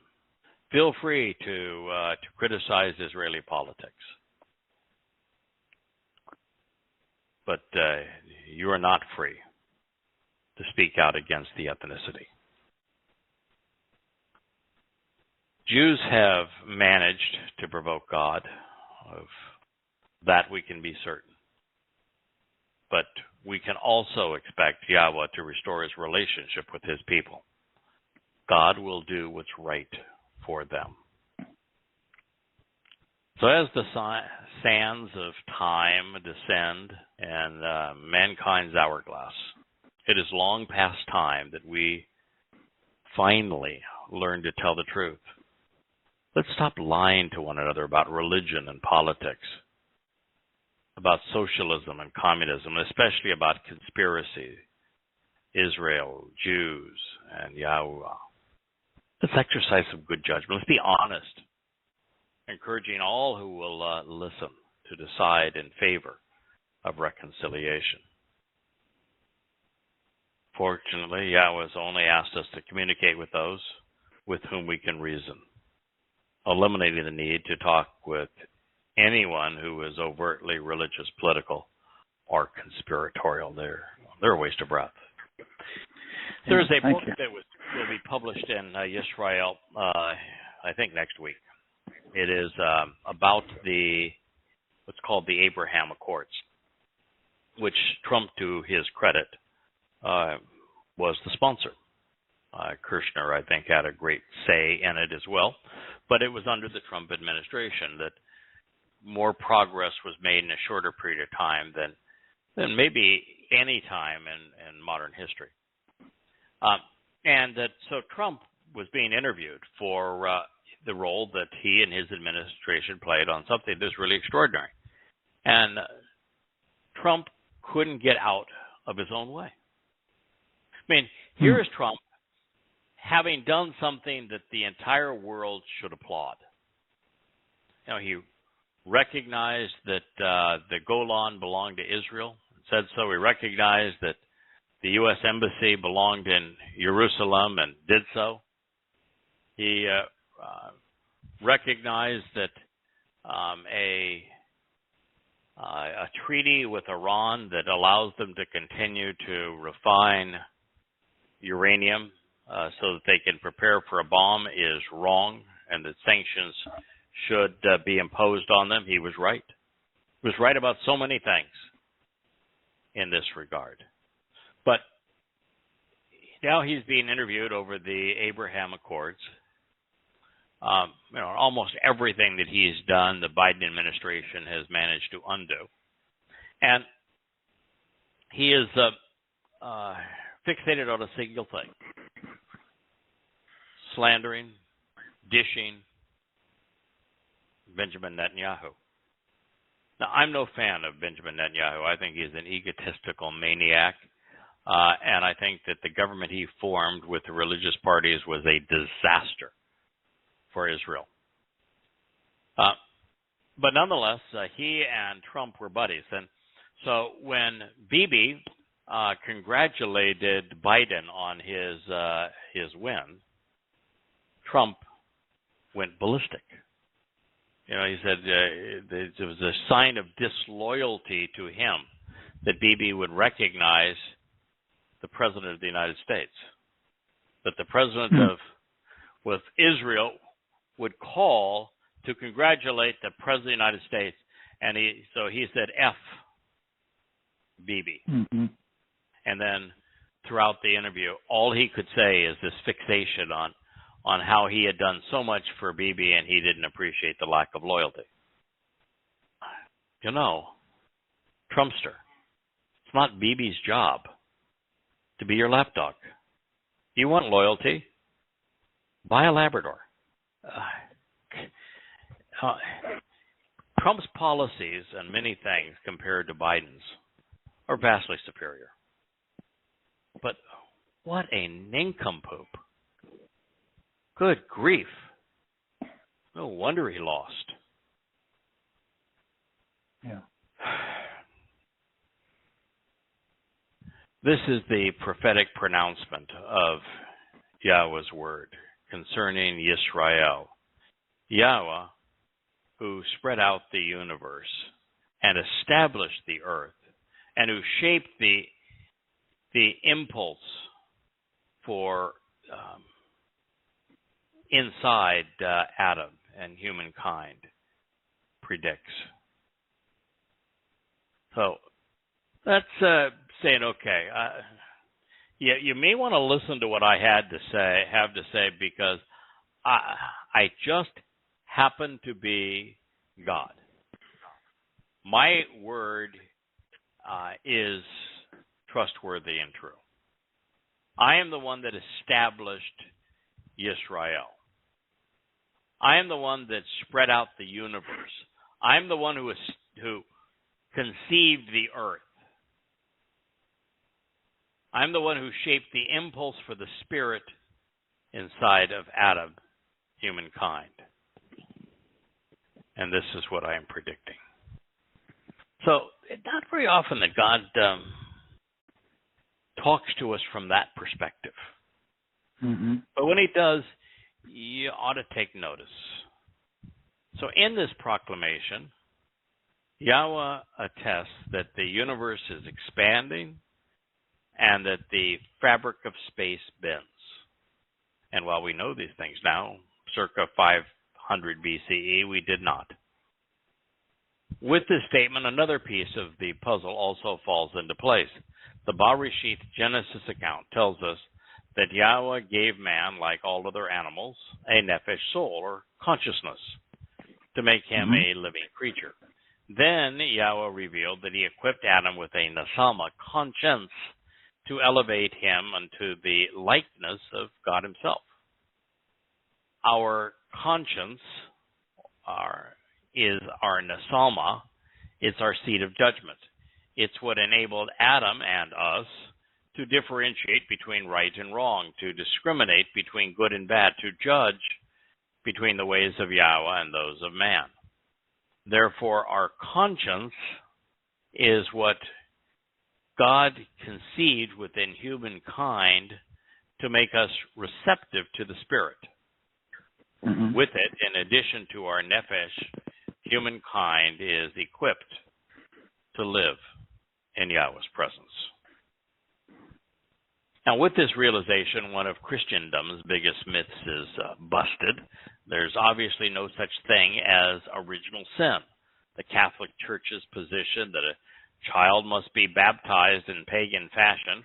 Feel free to criticize Israeli politics. But you are not free to speak out against the ethnicity. Jews have managed to provoke God. Of that we can be certain. But we can also expect Yahweh to restore His relationship with His people. God will do what's right for them. So as the sands of time descend and mankind's hourglass, it is long past time that we finally learn to tell the truth. Let's stop lying to one another about religion and politics, about socialism and communism, and especially about conspiracy, Israel, Jews, and Yahowah. Let's exercise some good judgment. Let's be honest, encouraging all who will listen to decide in favor of reconciliation. Fortunately, Yahweh has only asked us to communicate with those with whom we can reason, eliminating the need to talk with anyone who is overtly religious, political, or conspiratorial. They're a waste of breath. There's a book that will be published in Yisrael, I think next week. It is about what's called the Abraham Accords, which Trump, to his credit, was the sponsor. Kirshner, I think, had a great say in it as well, but it was under the Trump administration that more progress was made in a shorter period of time than maybe any time in modern history. And that so Trump was being interviewed for the role that he and his administration played on something that's really extraordinary. And Trump couldn't get out of his own way. I mean, here is Trump having done something that the entire world should applaud. You know, he recognized that the Golan belonged to Israel, said so. He recognized that the U.S. Embassy belonged in Jerusalem and did so. He recognized that a treaty with Iran that allows them to continue to refine uranium so that they can prepare for a bomb is wrong, and that sanctions should be imposed on them. He was right. He was right about so many things in this regard. But now he's being interviewed over the Abraham Accords. Almost everything that he's done, the Biden administration has managed to undo. And he is fixated on a single thing: slandering, dishing Benjamin Netanyahu. Now, I'm no fan of Benjamin Netanyahu. I think he's an egotistical maniac. And I think that the government he formed with the religious parties was a disaster for Israel. But nonetheless, he and Trump were buddies. And so when Bibi congratulated Biden on his win, Trump went ballistic. You know, he said there was a sign of disloyalty to him that Bibi would recognize the President of the United States, that the President with Israel would call to congratulate the President of the United States, and he said F Bibi. Mm-hmm. And then throughout the interview, all he could say is this fixation on how he had done so much for Bibi and he didn't appreciate the lack of loyalty. You know, Trumpster, it's not Bibi's job to be your lapdog. You want loyalty? Buy a Labrador. Trump's policies and many things compared to Biden's are vastly superior. But what a nincompoop. Good grief. No wonder he lost. Yeah. This is the prophetic pronouncement of Yahweh's word concerning Yisrael. Yahweh, who spread out the universe and established the earth, and who shaped the impulse for inside Adam and humankind, predicts. So that's saying, okay, you may want to listen to what I have to say, because I just happen to be God. My word is trustworthy and true. I am the one that established Yisrael. I am the one that spread out the universe. I am the one who conceived the earth. I'm the one who shaped the impulse for the spirit inside of Adam, humankind. And this is what I am predicting. So, not very often that God talks to us from that perspective. Mm-hmm. But when he does, you ought to take notice. So in this proclamation, Yahweh attests that the universe is expanding and that the fabric of space bends. And while we know these things now, circa 500 BCE, we did not. With this statement, another piece of the puzzle also falls into place. The Bereshit Genesis account tells us that Yahweh gave man, like all other animals, a nephesh soul, or consciousness, to make him a living creature. Then Yahweh revealed that he equipped Adam with a nasama, conscience, to elevate him unto the likeness of God himself. Our conscience is our nasama. It's our seat of judgment. It's what enabled Adam and us to differentiate between right and wrong, to discriminate between good and bad, to judge between the ways of Yahweh and those of man. Therefore, our conscience is what God conceived within humankind to make us receptive to the Spirit. Mm-hmm. With it, in addition to our nephesh, humankind is equipped to live in Yahweh's presence. Now, with this realization, one of Christendom's biggest myths is busted. There's obviously no such thing as original sin. The Catholic Church's position that a child must be baptized in pagan fashion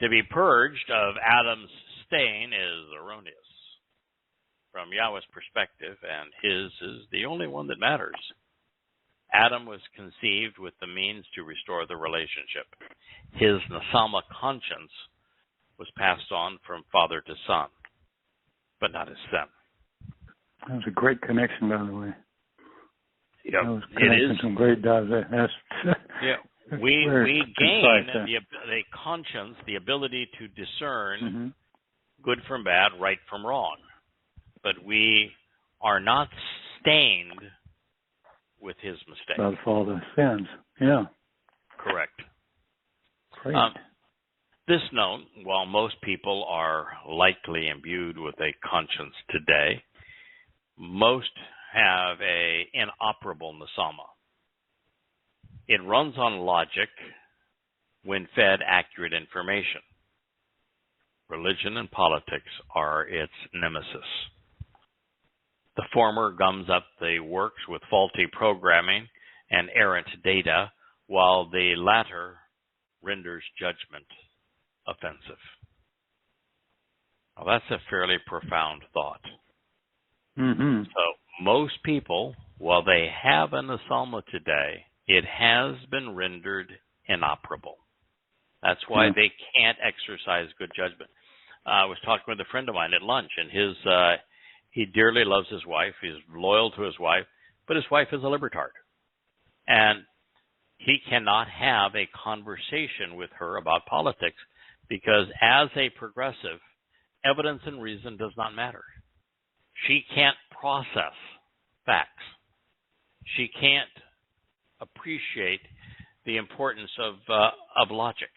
to be purged of Adam's stain is erroneous. From Yahweh's perspective, and his is the only one that matters, Adam was conceived with the means to restore the relationship. His nasama conscience was passed on from father to son, but not his sin. That was a great connection, by the way. Yep, that was connecting some great dots. Yeah, we gain the conscience, the ability to discern good from bad, right from wrong. But we are not stained with his mistakes. By all the sins, yeah. Correct. Great. This note, while most people are likely imbued with a conscience today, most have a inoperable nasama. It runs on logic when fed accurate information. Religion and politics are its nemesis. The former gums up the works with faulty programming and errant data, while the latter renders judgment offensive. Well, that's a fairly profound thought. Mm-hmm. So most people, while they have an asalma today, it has been rendered inoperable. That's why they can't exercise good judgment. I was talking with a friend of mine at lunch, and he dearly loves his wife. He's loyal to his wife, but his wife is a libertard. And he cannot have a conversation with her about politics because as a progressive, evidence and reason does not matter. She can't process facts. She can't appreciate the importance of logic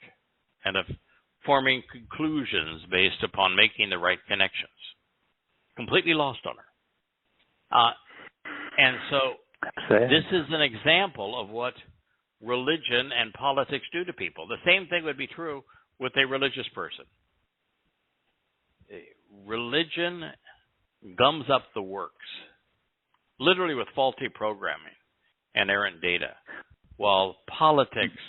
and of forming conclusions based upon making the right connections. Completely lost on her. And so this is an example of what religion and politics do to people. The same thing would be true with a religious person. Religion gums up the works, literally with faulty programming and errant data, while politics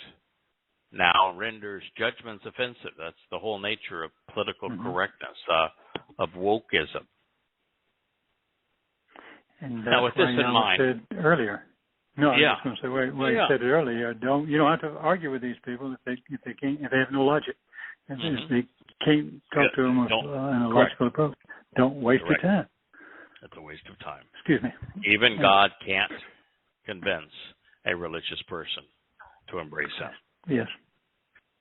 now renders judgments offensive. That's the whole nature of political correctness, of wokeism. And now, with this in mind, said earlier. No, I was yeah, going to say what you said earlier. You don't have to argue with these people if they have no logic. If they can't talk to them in a logical approach, don't waste your time. That's a waste of time. Excuse me. Even God can't convince a religious person to embrace Him. Yes.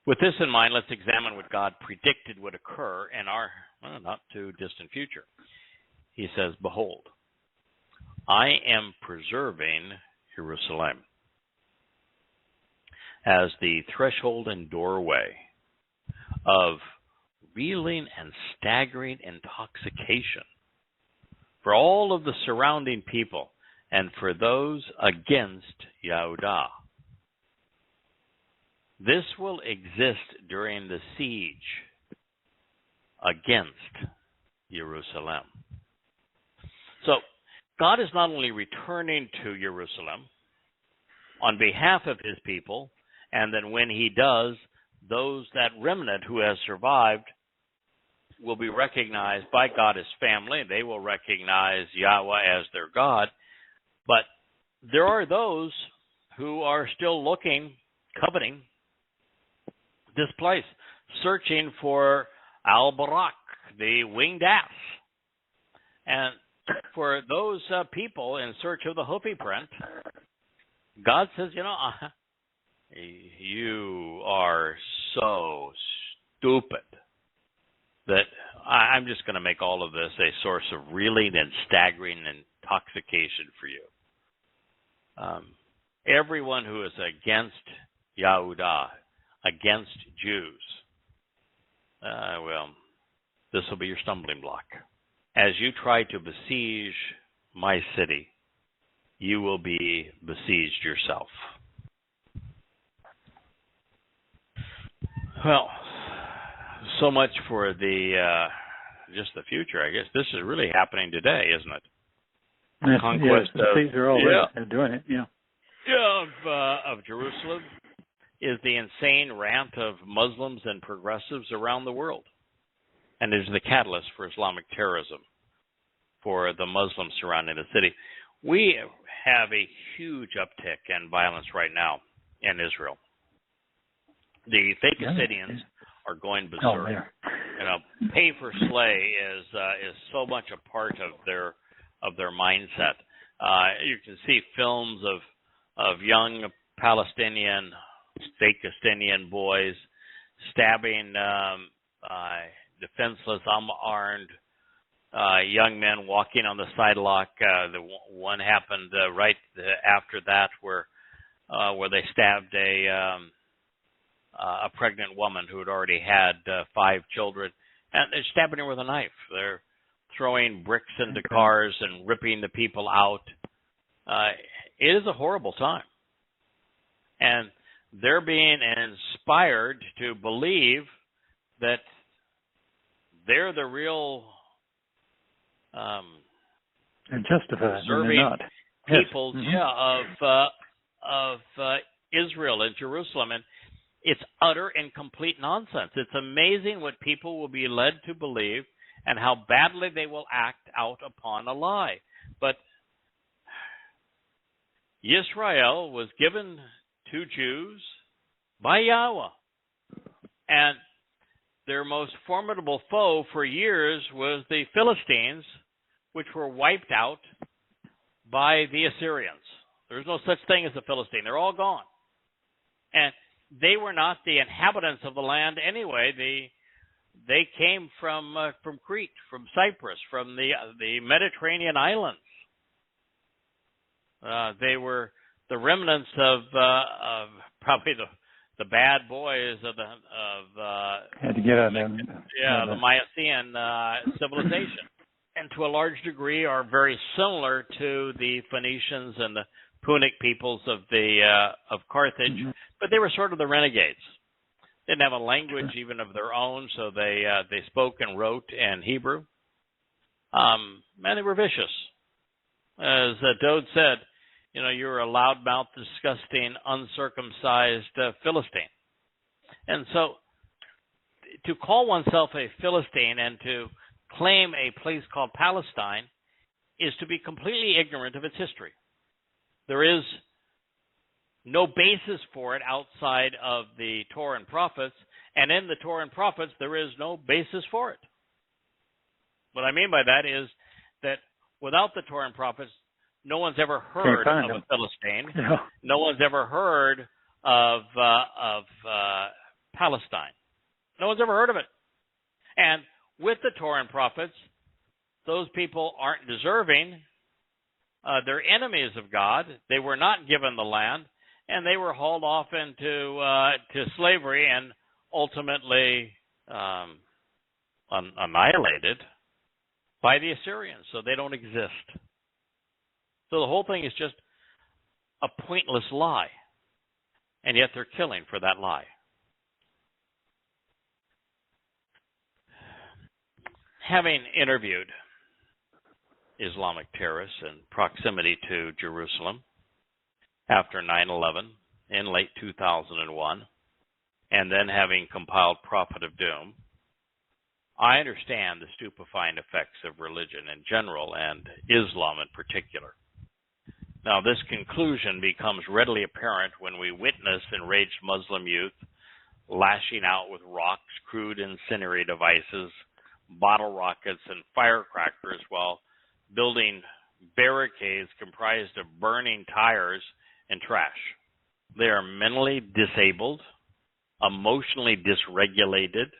With this in mind, let's examine what God predicted would occur in our not too distant future. He says, "Behold, I am preserving Jerusalem as the threshold and doorway of reeling and staggering intoxication for all of the surrounding people and for those against Yahudah. This will exist during the siege against Jerusalem." So God is not only returning to Jerusalem on behalf of His people, and then when He does, that remnant who has survived will be recognized by God as family. They will recognize Yahweh as their God. But there are those who are still looking, coveting this place, searching for Al-Barak, the winged ass. And for those people in search of the hoofy print, God says, you are so stupid that I'm just going to make all of this a source of reeling and staggering intoxication for you. Everyone who is against Yahudah, against Jews, this will be your stumbling block. As you try to besiege my city, you will be besieged yourself. Well, so much for just the future, I guess. This is really happening today, isn't it? Yes, Conquest the cities are already doing it, of Jerusalem is the insane rant of Muslims and progressives around the world. And it is the catalyst for Islamic terrorism for the Muslims surrounding the city. We have a huge uptick in violence right now in Israel. The fake Assidians are going berserk. Pay for slay is so much a part of their mindset. You can see films of young Palestinian, fake Palestinian boys stabbing defenseless, unarmed young men walking on the sidewalk. The one happened right after that, where they stabbed a pregnant woman who had already had 5 children, and they're stabbing her with a knife. They're throwing bricks into cars and ripping the people out. It is a horrible time, and they're being inspired to believe that they're the real and justified deserving not. peoples of Israel and Jerusalem. And it's utter and complete nonsense. It's amazing what people will be led to believe and how badly they will act out upon a lie. But Israel was given to Jews by Yahweh, and their most formidable foe for years was the Philistines, which were wiped out by the Assyrians. There's no such thing as a Philistine. They're all gone. And they were not the inhabitants of the land anyway. They came from Crete, from Cyprus, from the Mediterranean islands. They were the remnants of probably the bad boys of had to get out there. The Mycenaean civilization, and to a large degree are very similar to the Phoenicians and the Punic peoples of Carthage, mm-hmm. But they were sort of the renegades. Didn't have a language even of their own, so they spoke and wrote in Hebrew. And they were vicious. As Dode said, you're a loudmouthed, disgusting, uncircumcised Philistine. And so to call oneself a Philistine and to claim a place called Palestine is to be completely ignorant of its history. There is no basis for it outside of the Torah and prophets, and in the Torah and prophets there is no basis for it. What I mean by that is that without the Torah and prophets, no one's ever heard of a Philistine. Yeah. No one's ever heard of Palestine. No one's ever heard of it. And with the Torah and prophets, those people aren't deserving. They're enemies of God. They were not given the land, and they were hauled off into to slavery and ultimately annihilated by the Assyrians. So they don't exist. So the whole thing is just a pointless lie, and yet they're killing for that lie. Having interviewed Islamic terrorists in proximity to Jerusalem after 9/11 in late 2001, and then having compiled Prophet of Doom, I understand the stupefying effects of religion in general and Islam in particular. Now, this conclusion becomes readily apparent when we witness enraged Muslim youth lashing out with rocks, crude incendiary devices, bottle rockets, and firecrackers while building barricades comprised of burning tires and trash. They are mentally disabled, emotionally dysregulated,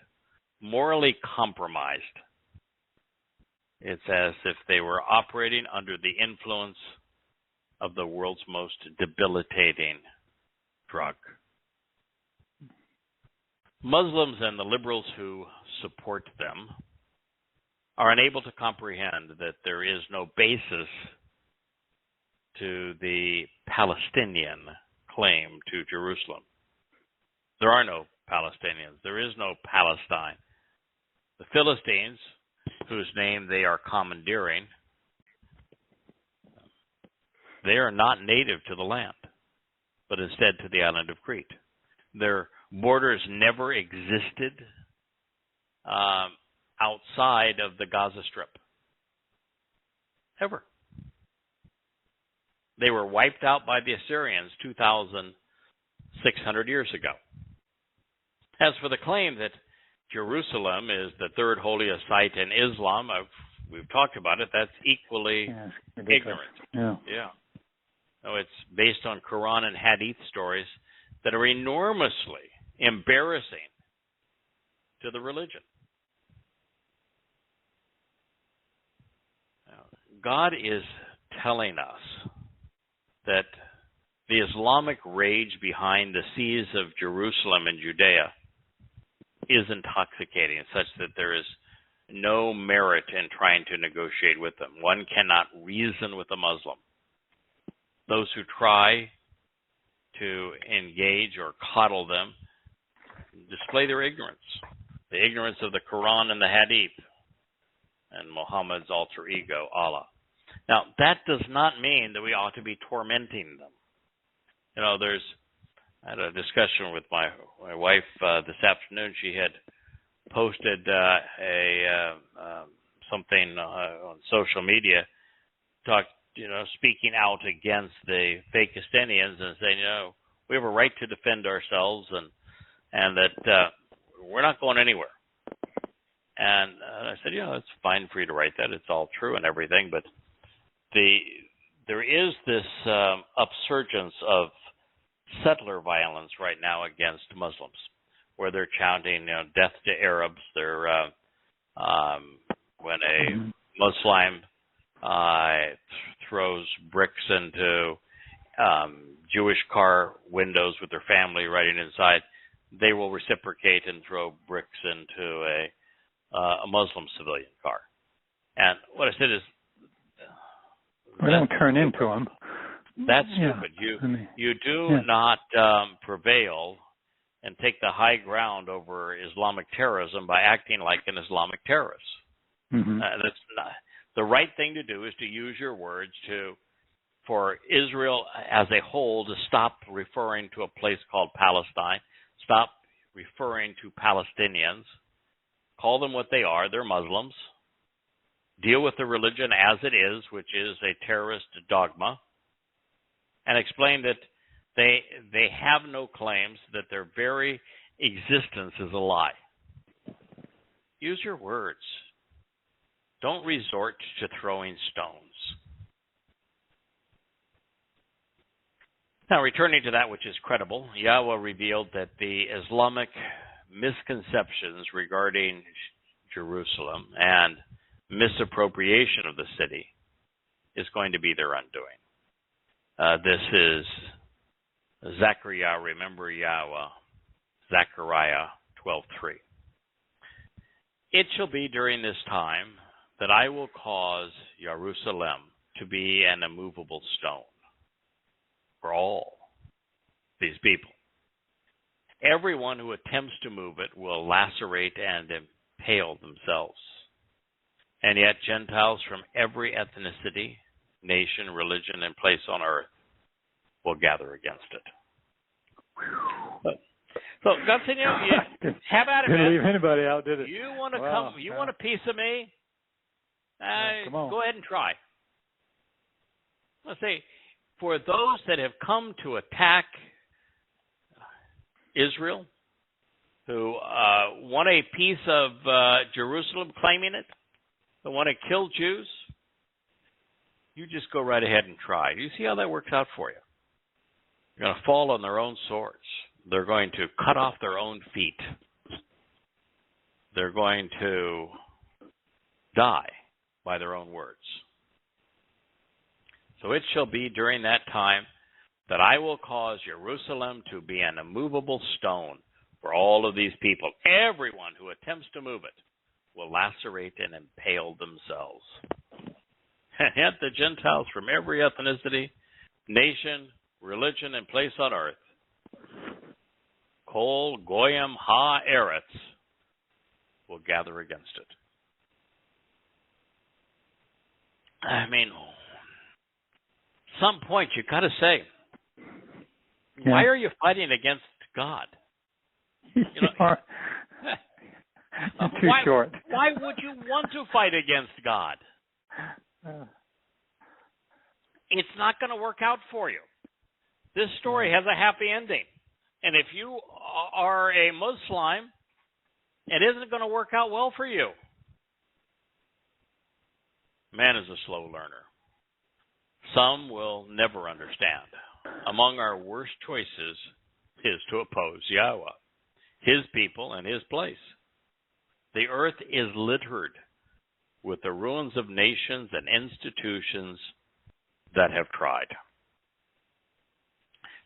morally compromised. It's as if they were operating under the influence of the world's most debilitating drug. Muslims and the liberals who support them are unable to comprehend that there is no basis to the Palestinian claim to Jerusalem. There are no Palestinians. There is no Palestine. The Philistines, whose name they are commandeering, they are not native to the land, but instead to the island of Crete. Their borders never existed outside of the Gaza Strip. Ever. They were wiped out by the Assyrians 2,600 years ago. As for the claim that Jerusalem is the third holiest site in Islam, we've talked about it, that's equally ignorant. Yeah. No, it's based on Quran and Hadith stories that are enormously embarrassing to the religion. Now, God is telling us that the Islamic rage behind the seas of Jerusalem and Judea is intoxicating, such that there is no merit in trying to negotiate with them. One cannot reason with a Muslim. Those who try to engage or coddle them display their ignorance, the ignorance of the Quran and the Hadith and Muhammad's alter ego, Allah. Now, that does not mean that we ought to be tormenting them. I had a discussion with my wife this afternoon. She had posted something on social media, speaking out against the fake Estonians and saying, we have a right to defend ourselves and that we're not going anywhere. And I said, it's fine for you to write that. It's all true and everything, but there is this upsurgence of settler violence right now against Muslims, where they're chanting, death to Arabs. They're when a Muslim throws bricks into Jewish car windows with their family riding inside, they will reciprocate and throw bricks into a Muslim civilian car. And what I said is, we don't turn into them. That's stupid. You do not prevail and take the high ground over Islamic terrorism by acting like an Islamic terrorist. Mm-hmm. That's not the right thing to do. Is to use your words for Israel as a whole to stop referring to a place called Palestine, stop referring to Palestinians, call them what they are. They're Muslims. Deal with the religion as it is, which is a terrorist dogma, and explain that they have no claims, that their very existence is a lie. Use your words. Don't resort to throwing stones. Now, returning to that which is credible, Yahweh revealed that the Islamic misconceptions regarding Jerusalem and misappropriation of the city is going to be their undoing. This is Zechariah, remember Yahweh, Zechariah 12:3. It shall be during this time that I will cause Jerusalem to be an immovable stone for all these people. Everyone who attempts to move it will lacerate and impale themselves. And yet Gentiles from every ethnicity, nation, religion, and place on earth will gather against it. So God said, have at it, man. Didn't leave anybody out, did it? You want to come? You want a piece of me? Come on. Go ahead and try. Let's say, for those that have come to attack Israel, who want a piece of Jerusalem, claiming it, who want to kill Jews, you just go right ahead and try. Do you see how that works out for you? You're going to fall on their own swords. They're going to cut off their own feet. They're going to die by their own words. So it shall be during that time that I will cause Jerusalem to be an immovable stone for all of these people. Everyone who attempts to move it will lacerate and impale themselves. And yet the Gentiles from every ethnicity, nation, religion, and place on earth, Kol Goyim Ha-Eretz, will gather against it. I mean, some point you got to say, why are you fighting against God? Too short. Why would you want to fight against God? It's not going to work out for you. This story has a happy ending. And if you are a Muslim, it isn't going to work out well for you. Man is a slow learner. Some will never understand. Among our worst choices is to oppose Yahweh, his people, and his place. The earth is littered with the ruins of nations and institutions that have tried.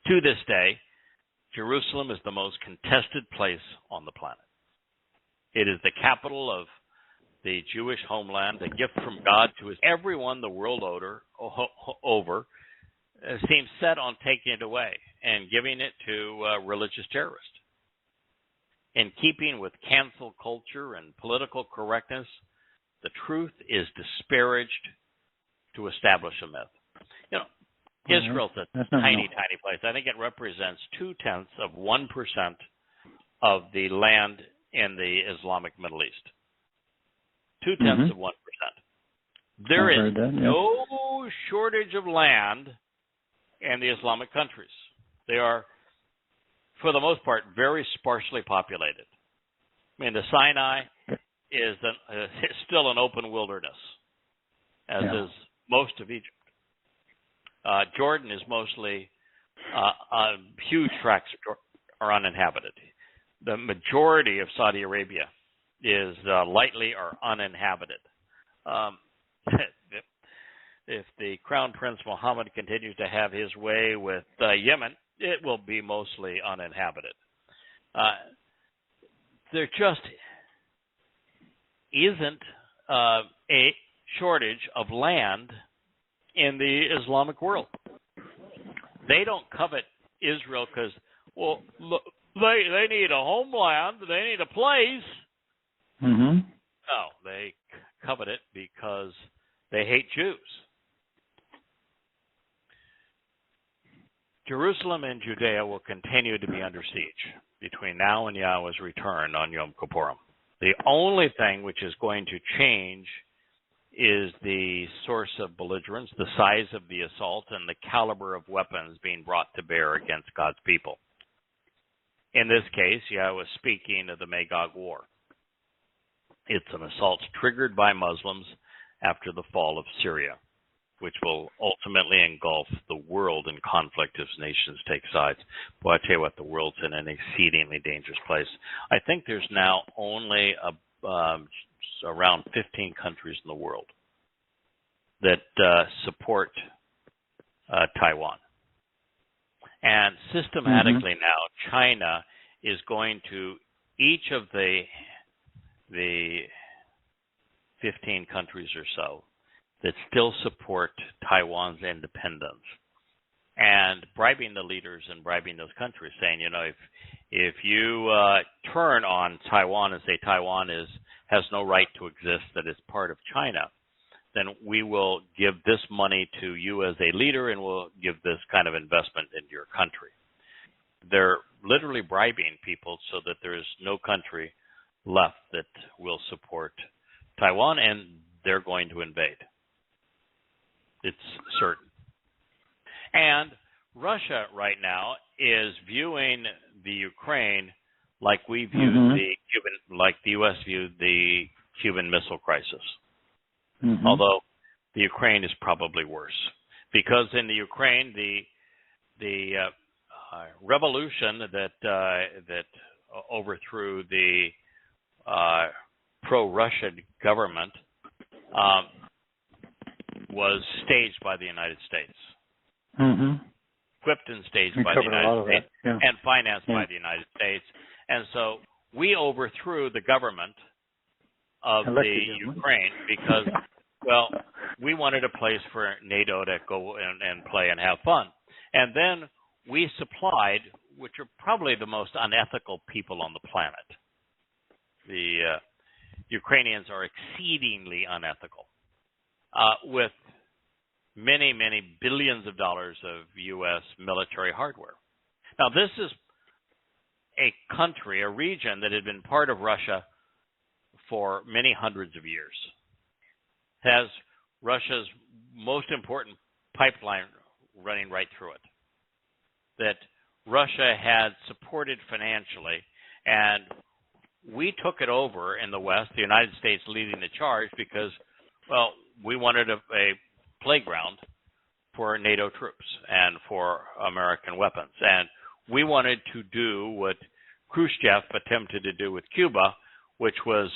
To this day, Jerusalem is the most contested place on the planet. It is the capital of the Jewish homeland, a gift from God to everyone the world over seems set on taking it away and giving it to religious terrorists. In keeping with cancel culture and political correctness, the truth is disparaged to establish a myth. Israel's a tiny place. I think it represents 0.2% of the land in the Islamic Middle East. 0.2%. There is no shortage of land in the Islamic countries. They are, for the most part, very sparsely populated. I mean, the Sinai is still an open wilderness, as is most of Egypt. Jordan is mostly huge tracts are uninhabited. The majority of Saudi Arabia is lightly or uninhabited. If the Crown Prince Mohammed continues to have his way with Yemen, it will be mostly uninhabited. There just isn't a shortage of land in the Islamic world. They don't covet Israel because, well, look, they need a homeland, they need a place. Mm-hmm. No, they covet it because they hate Jews. Jerusalem and Judea will continue to be under siege between now and Yahweh's return on Yom Kippurim. The only thing which is going to change is the source of belligerence, the size of the assault, and the caliber of weapons being brought to bear against God's people. In this case, Yahweh is speaking of the Magog War. It's an assault triggered by Muslims after the fall of Syria, which will ultimately engulf the world in conflict as nations take sides. Boy, I tell you what, the world's in an exceedingly dangerous place. I think there's now only around 15 countries in the world that support Taiwan. And systematically now, China is going to each of the 15 countries or so that still support Taiwan's independence, and bribing the leaders and bribing those countries, saying, you know, if you turn on Taiwan and say Taiwan has no right to exist, that it's part of China, then we will give this money to you as a leader, and we'll give this kind of investment into your country. They're literally bribing people so that there is no country left that will support Taiwan, and they're going to invade. It's certain. And Russia right now is viewing the Ukraine like we viewed like the U.S. viewed the Cuban Missile Crisis. Although the Ukraine is probably worse, because in the Ukraine the revolution that overthrew the pro-Russian government was staged by the United States, equipped and staged by the United States, and financed by the United States. And so we overthrew the government of the Ukraine because, well, we wanted a place for NATO to go and play and have fun. And then we supplied, which are probably the most unethical people on the planet. The Ukrainians are exceedingly unethical, with many, many billions of dollars of U.S. military hardware. Now, this is a country, a region that had been part of Russia for many hundreds of years. It has Russia's most important pipeline running right through it, that Russia had supported financially, and we took it over in the West, the United States leading the charge, because, well, we wanted a playground for NATO troops and for American weapons. And we wanted to do what Khrushchev attempted to do with Cuba, which was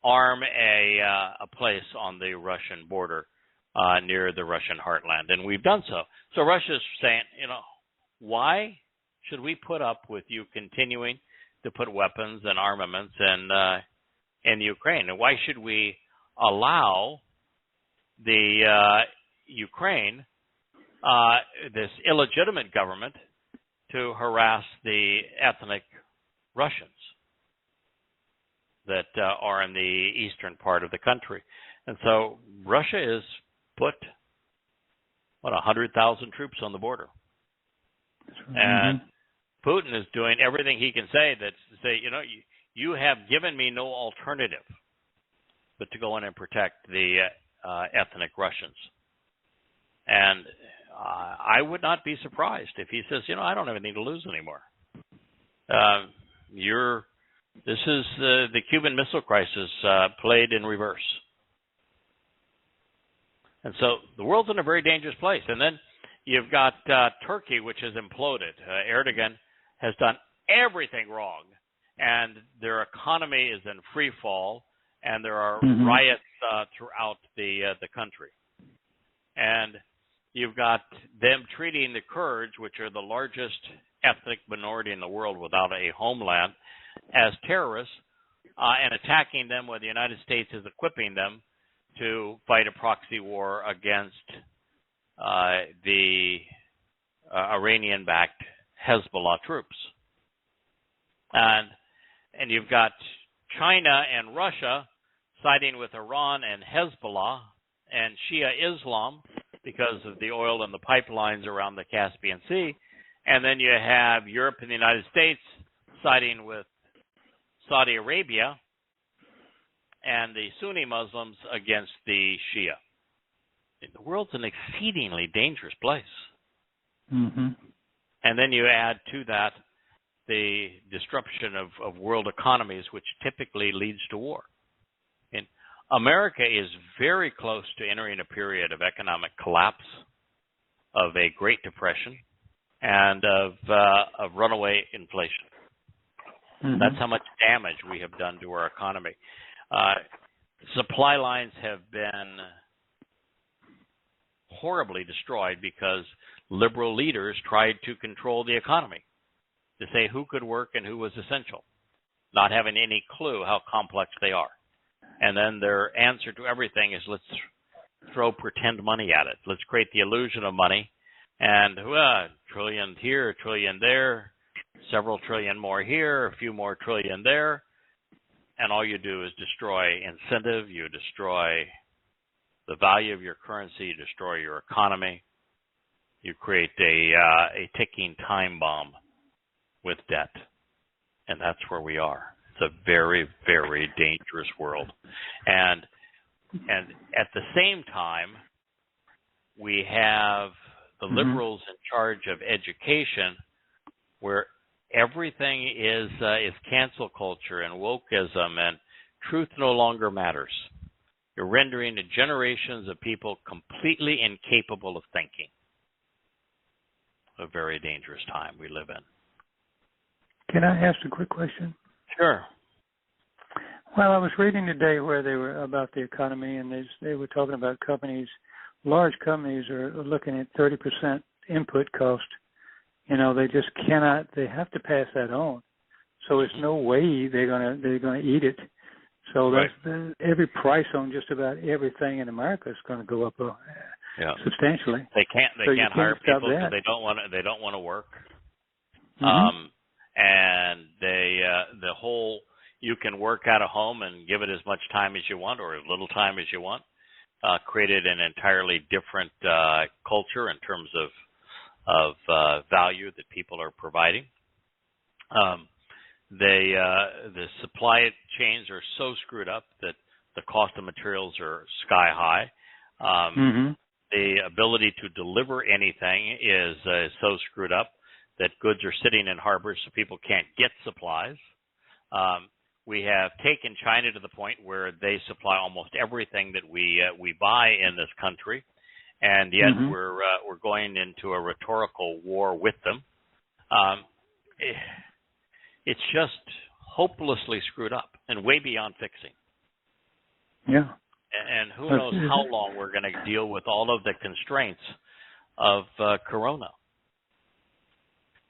arm a place on the Russian border near the Russian heartland. And we've done so. So Russia's saying, you know, why should we put up with you continuing to put weapons and armaments in Ukraine? And why should we allow the Ukraine, this illegitimate government, to harass the ethnic Russians that are in the eastern part of the country? And so Russia has put, 100,000 troops on the border. And Putin is doing everything he can say you know, you have given me no alternative but to go in and protect the ethnic Russians. And I would not be surprised if he says, I don't have anything to lose anymore. This is the Cuban Missile Crisis played in reverse. And so the world's in a very dangerous place. And then you've got Turkey, which has imploded. Erdogan has done everything wrong, and their economy is in free fall, and there are riots throughout the country. And you've got them treating the Kurds, which are the largest ethnic minority in the world without a homeland, as terrorists, and attacking them when the United States is equipping them to fight a proxy war against the Iranian-backed Hezbollah troops. And you've got China and Russia siding with Iran and Hezbollah and Shia Islam because of the oil and the pipelines around the Caspian Sea. And then you have Europe and the United States siding with Saudi Arabia and the Sunni Muslims against the Shia. The world's an exceedingly dangerous place. And then you add to that the disruption of world economies, which typically leads to war. And America is very close to entering a period of economic collapse, of a Great Depression, and of runaway inflation. That's how much damage we have done to our economy. Supply lines have been horribly destroyed because liberal leaders tried to control the economy, to say who could work and who was essential, not having any clue how complex they are. And then their answer to everything is, let's throw pretend money at it. Let's create the illusion of money. And trillion here, trillion there, several trillion more here, a few more trillion there. And all you do is destroy incentive, you destroy the value of your currency, you destroy your economy. You create a ticking time bomb with debt. And that's where we are. It's a very, very dangerous world. And at the same time, we have the liberals in charge of education, where everything is cancel culture and wokeism, and truth no longer matters. You're rendering generations of people completely incapable of thinking. A very dangerous time we live in. Can I ask a quick question? Sure. Well, I was reading today where they were about the economy, and they were talking about companies. Large companies are looking at 30% input cost. They just cannot. They have to pass that on. So there's no way they're gonna eat it. So that's every price on just about everything in America is going to go up substantially. They can't hire people because they don't want to work. And the whole, you can work out of home and give it as much time as you want or as little time as you want, created an entirely different culture in terms of value that people are providing. The supply chains are so screwed up that the cost of materials are sky high. The ability to deliver anything is so screwed up that goods are sitting in harbors so people can't get supplies. We have taken China to the point where they supply almost everything that we buy in this country, and yet we're going into a rhetorical war with them. It's just hopelessly screwed up and way beyond fixing. Yeah. And who knows how long we're going to deal with all of the constraints of Corona.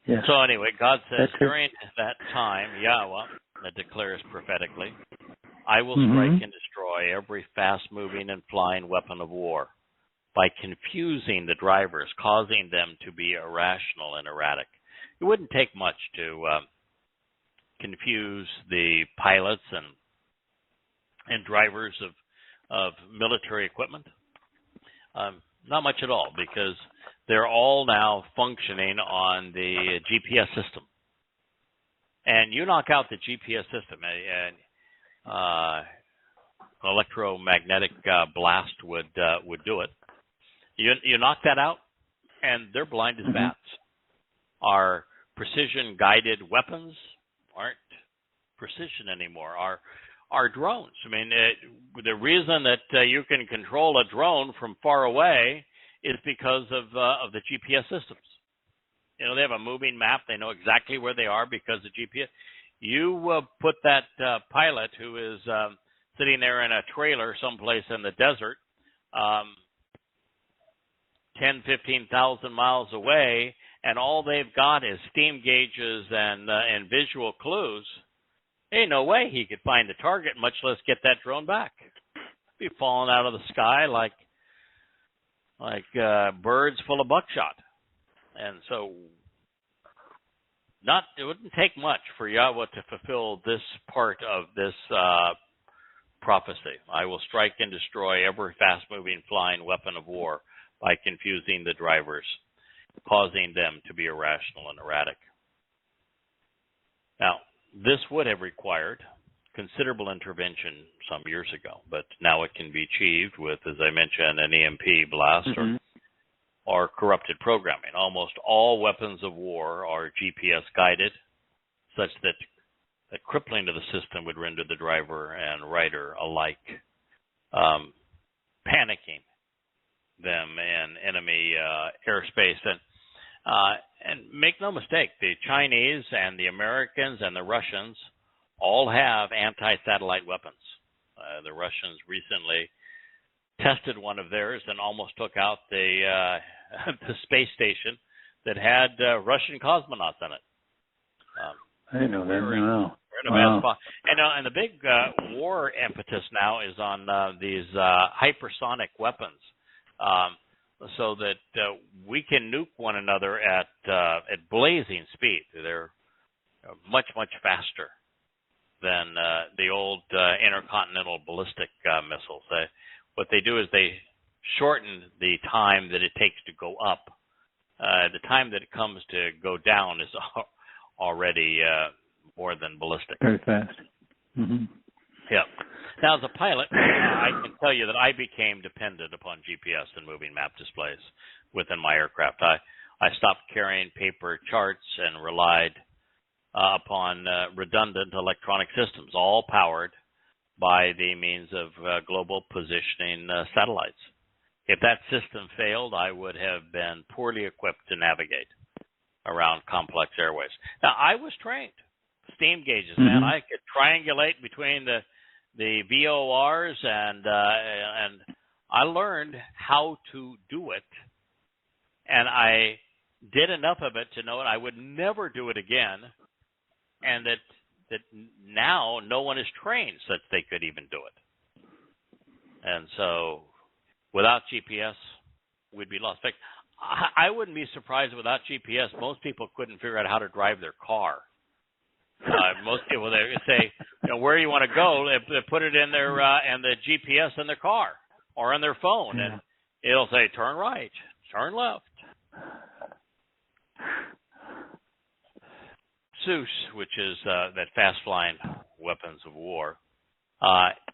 Yeah. So anyway, God says, during that time, Yahweh declares prophetically, I will strike and destroy every fast-moving and flying weapon of war by confusing the drivers, causing them to be irrational and erratic. It wouldn't take much to confuse the pilots and drivers of military equipment. Not much at all, because they're all now functioning on the GPS system. And you knock out the GPS system, and electromagnetic blast would do it. You knock that out, and they're blind as bats. Our precision-guided weapons aren't precision anymore. Our drones. I mean, the reason that you can control a drone from far away is because of the GPS systems. You know, they have a moving map. They know exactly where they are because of GPS. You put that pilot who is sitting there in a trailer someplace in the desert, 10, 15,000 miles away, and all they've got is steam gauges and visual clues. Ain't no way he could find the target, much less get that drone back. Be falling out of the sky like birds full of buckshot. And so it wouldn't take much for Yahweh to fulfill this part of this prophecy. I will strike and destroy every fast-moving flying weapon of war by confusing the drivers, causing them to be irrational and erratic. Now, this would have required considerable intervention some years ago, but now it can be achieved with, as I mentioned, an EMP blast or corrupted programming. Almost all weapons of war are GPS guided, such that the crippling of the system would render the driver and rider alike panicking them in enemy airspace. And make no mistake, the Chinese and the Americans and the Russians all have anti-satellite weapons. The Russians recently tested one of theirs and almost took out the space station that had Russian cosmonauts in it. I didn't know that. No. We're in a bad spot. And the big war impetus now is on these hypersonic weapons, so that we can nuke one another at blazing speed. They're much, much faster than the old intercontinental ballistic missiles. What they do is they shorten the time that it takes to go up. The time that it comes to go down is already more than ballistic. Very fast. Yeah. Now, as a pilot, I can tell you that I became dependent upon GPS and moving map displays within my aircraft. I stopped carrying paper charts and relied upon redundant electronic systems, all powered by the means of global positioning satellites. If that system failed, I would have been poorly equipped to navigate around complex airways. Now, I was trained. Steam gauges, man. I could triangulate between the VORs, and I learned how to do it, and I did enough of it to know that I would never do it again, and that now no one is trained such they could even do it. And so without GPS, we'd be lost. In fact, I wouldn't be surprised without GPS. Most people couldn't figure out how to drive their car. Most people, they say, where you want to go, they put it in their and the GPS in their car or on their phone, and it'll say turn right, turn left. Zeus, which is that fast-flying weapons of war,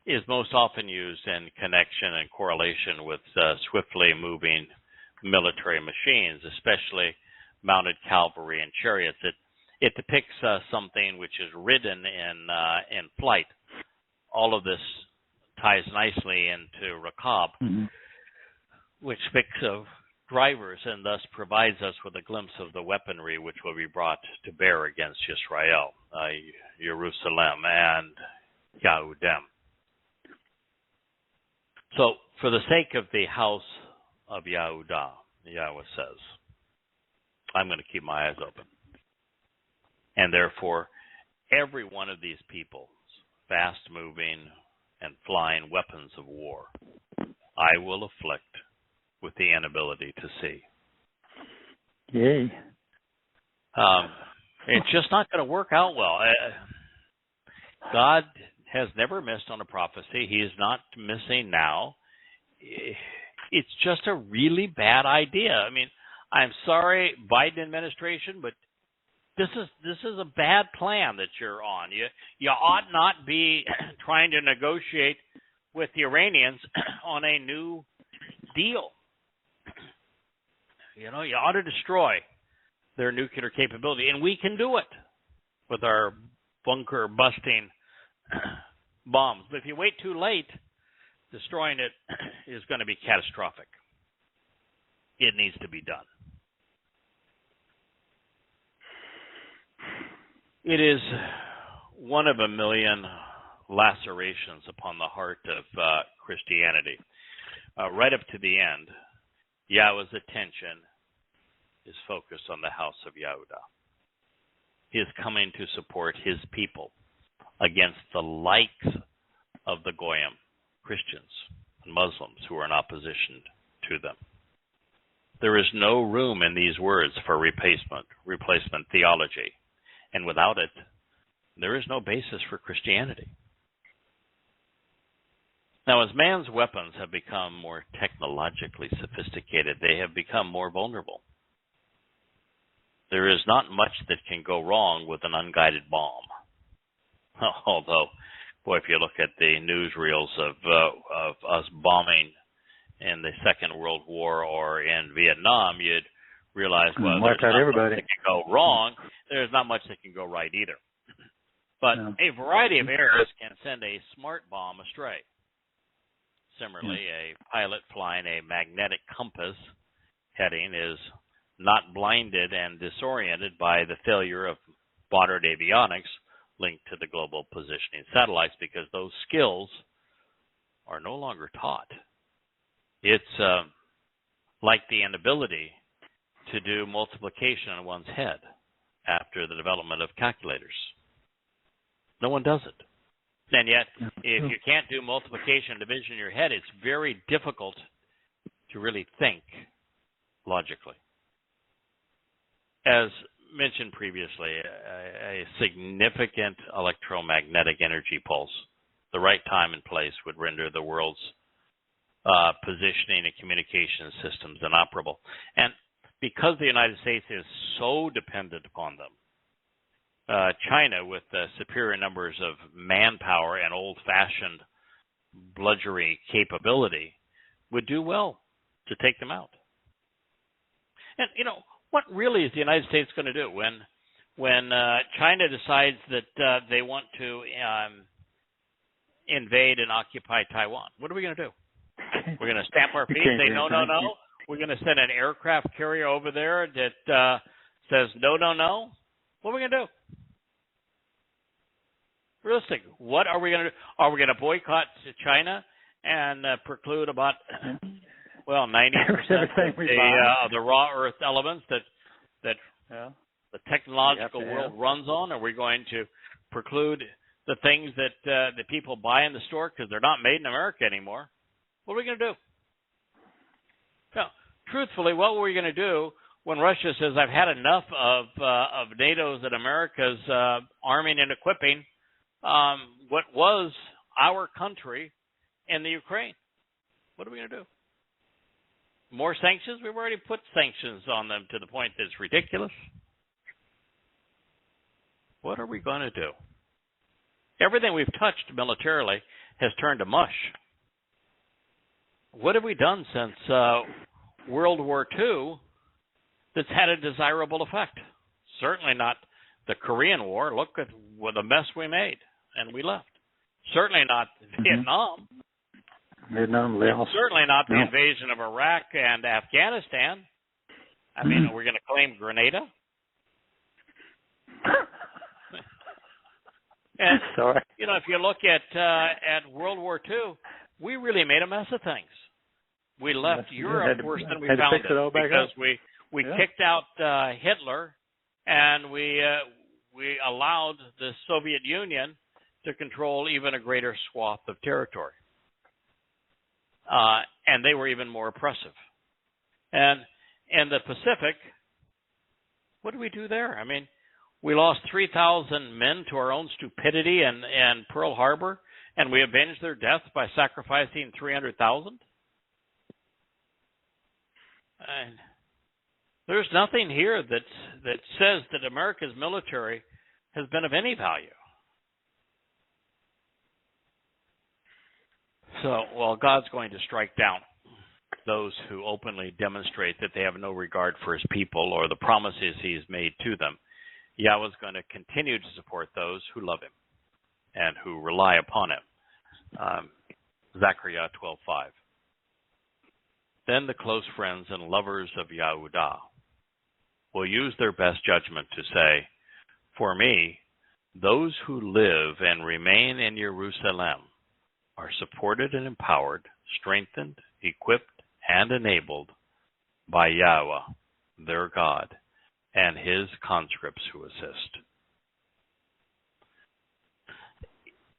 is most often used in connection and correlation with swiftly moving military machines, especially mounted cavalry and chariots. It depicts something which is ridden in flight. All of this ties nicely into Rakab, which speaks of drivers and thus provides us with a glimpse of the weaponry which will be brought to bear against Israel, Jerusalem, and Yahudem. So, for the sake of the house of Yahudah, Yahweh says, I'm going to keep my eyes open. And therefore, every one of these people's fast-moving and flying weapons of war, I will afflict with the inability to see. Yay. It's just not going to work out well. God has never missed on a prophecy. He is not missing now. It's just a really bad idea. I mean, I'm sorry, Biden administration, but this is a bad plan that you're on. You ought not be trying to negotiate with the Iranians on a new deal. You ought to destroy their nuclear capability, and we can do it with our bunker-busting bombs. But if you wait too late, destroying it is going to be catastrophic. It needs to be done. It is one of a million lacerations upon the heart of Christianity. Right up to the end, Yahweh's attention is focused on the house of Yehudah. He is coming to support his people against the likes of the Goyim, Christians and Muslims who are in opposition to them. There is no room in these words for replacement theology, and without it, there is no basis for Christianity. Now, as man's weapons have become more technologically sophisticated, they have become more vulnerable. There is not much that can go wrong with an unguided bomb. Although, boy, if you look at the newsreels of us bombing in the Second World War or in Vietnam, you'd realize, well, there's not much that can go wrong. There's not much that can go right either. But a variety of errors can send a smart bomb astray. Similarly, a pilot flying a magnetic compass heading is not blinded and disoriented by the failure of modern avionics linked to the global positioning satellites, because those skills are no longer taught. It's like the inability to do multiplication on one's head after the development of calculators. No one does it. And yet, if you can't do multiplication and division in your head, it's very difficult to really think logically. As mentioned previously, a significant electromagnetic energy pulse, the right time and place, would render the world's positioning and communication systems inoperable. And because the United States is so dependent upon them, China, with superior numbers of manpower and old-fashioned bludgeonery capability, would do well to take them out. And, what really is the United States going to do when China decides that they want to invade and occupy Taiwan? What are we going to do? We're going to stamp our feet and say, no, no, no. We're going to send an aircraft carrier over there that says, no, no, no. What are we going to do? Realistic. What are we going to do? Are we going to boycott China and preclude about 90% of the raw earth elements that the technological world runs on? Are we going to preclude the things that the people buy in the store because they're not made in America anymore? What are we going to do? Now, truthfully, what were we going to do when Russia says, I've had enough of NATO's and America's arming and equipping what was our country in the Ukraine? What are we going to do? More sanctions? We've already put sanctions on them to the point that it's ridiculous. What are we going to do? Everything we've touched militarily has turned to mush. What have we done since World War II that's had a desirable effect? Certainly not the Korean War. Look at what the mess we made, and we left. Certainly not Vietnam. Certainly not the invasion of Iraq and Afghanistan. I mean, are we going to claim Grenada? And if you look at World War II, we really made a mess of things. We left Europe worse than we found it because we kicked out Hitler, and we allowed the Soviet Union to control even a greater swath of territory. And they were even more oppressive. And in the Pacific, what did we do there? I mean, we lost 3,000 men to our own stupidity in Pearl Harbor, and we avenged their death by sacrificing 300,000. And there's nothing here that says that America's military has been of any value. So, well, God's going to strike down those who openly demonstrate that they have no regard for his people or the promises he's made to them. Yahweh's going to continue to support those who love him and who rely upon him. Zechariah 12:5. Then the close friends and lovers of Yahudah will use their best judgment to say, for me, those who live and remain in Jerusalem are supported and empowered, strengthened, equipped, and enabled by Yahweh, their God, and his conscripts who assist.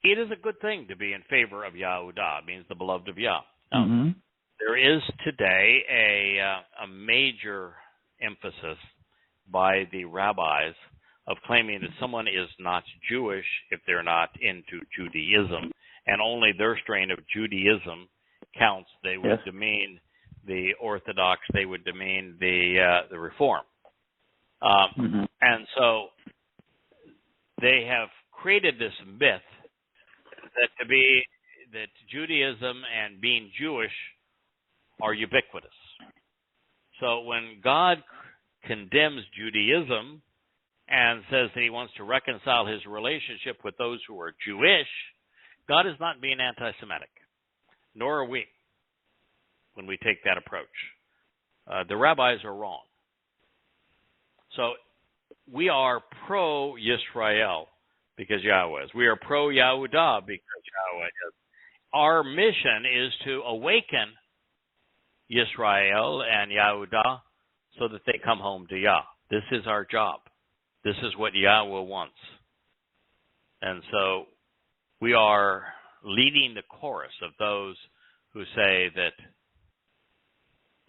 It is a good thing to be in favor of Yahudah. It means the beloved of Yah. Mm-hmm. There is today a major emphasis by the rabbis of claiming that someone is not Jewish if they're not into Judaism, and only their strain of Judaism counts. They would demean the Orthodox, they would demean the Reform. And so they have created this myth that Judaism and being Jewish are ubiquitous. So when God condemns Judaism and says that he wants to reconcile his relationship with those who are Jewish, God is not being anti-Semitic, nor are we when we take that approach. The rabbis are wrong. So we are pro-Yisrael because Yahweh is. We are pro-Yahudah because Yahweh is. Our mission is to awaken Yisrael and Yahudah so that they come home to Yah. This is our job. This is what Yahweh wants. And so we are leading the chorus of those who say that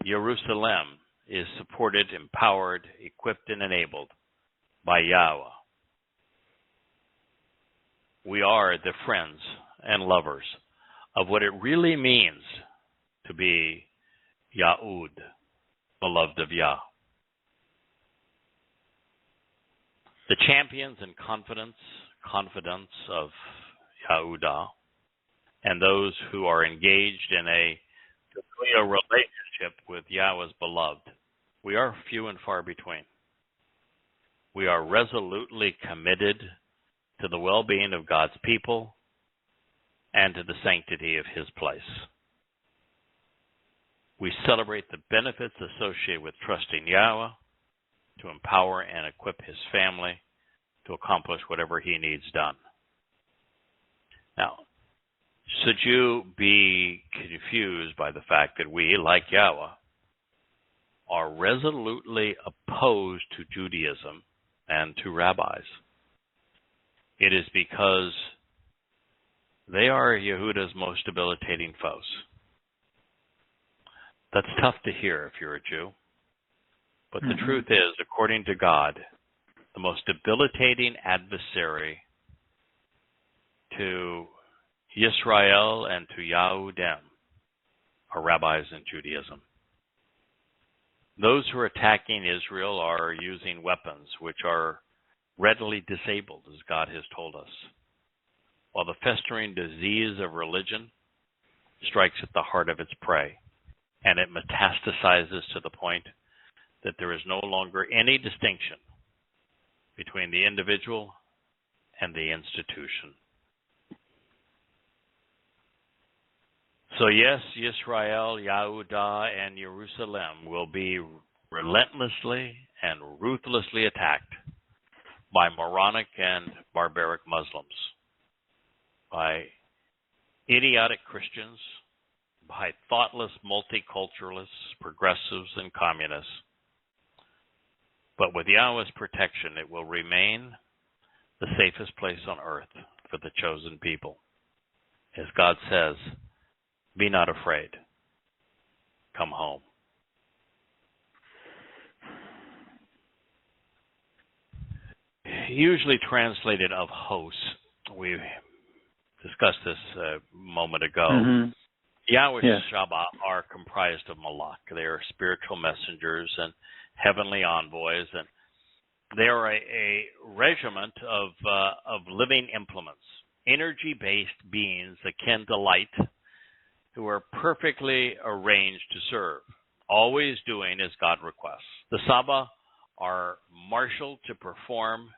Jerusalem is supported, empowered, equipped, and enabled by Yahweh. We are the friends and lovers of what it really means to be Yahud, beloved of Yah. The champions and confidants of Yahudah and those who are engaged in a familial relationship with Yahweh's beloved, we are few and far between. We are resolutely committed to the well-being of God's people and to the sanctity of his place. We celebrate the benefits associated with trusting Yahweh to empower and equip his family to accomplish whatever he needs done. Now, should you be confused by the fact that we, like Yahweh, are resolutely opposed to Judaism and to rabbis, it is because they are Yehudah's most debilitating foes. That's tough to hear if you're a Jew. But the truth is, according to God, the most debilitating adversary to Yisrael and to Yahudim are rabbis in Judaism. Those who are attacking Israel are using weapons which are readily disabled, as God has told us, while the festering disease of religion strikes at the heart of its prey, and it metastasizes to the point that there is no longer any distinction between the individual and the institution. So yes, Yisrael, Yahudah, and Jerusalem will be relentlessly and ruthlessly attacked by moronic and barbaric Muslims, by idiotic Christians, by thoughtless multiculturalists, progressives, and communists. But with Yahweh's protection, it will remain the safest place on earth for the chosen people. As God says, be not afraid. Come home. Usually translated of hosts, we discussed this a moment ago. Yahweh's Shabbat are comprised of Malach. They are spiritual messengers and heavenly envoys, and they are a regiment of living implements, energy-based beings akin to light, who are perfectly arranged to serve, always doing as God requests. The Saba are marshaled to perform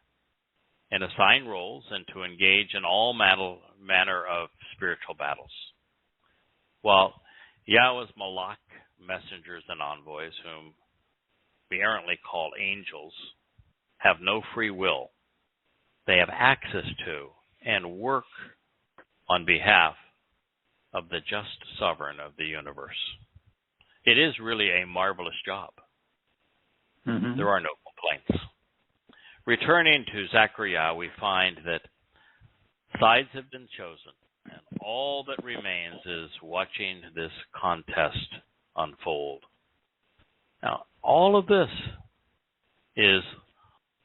and assign roles and to engage in all manner of spiritual battles. While Yahweh's Malach, messengers and envoys, whom we errantly call angels, have no free will, they have access to and work on behalf of the just sovereign of the universe. It is really a marvelous job. Mm-hmm. There are no complaints. Returning to Zechariah, we find that sides have been chosen, and all that remains is watching this contest unfold. Now, all of this is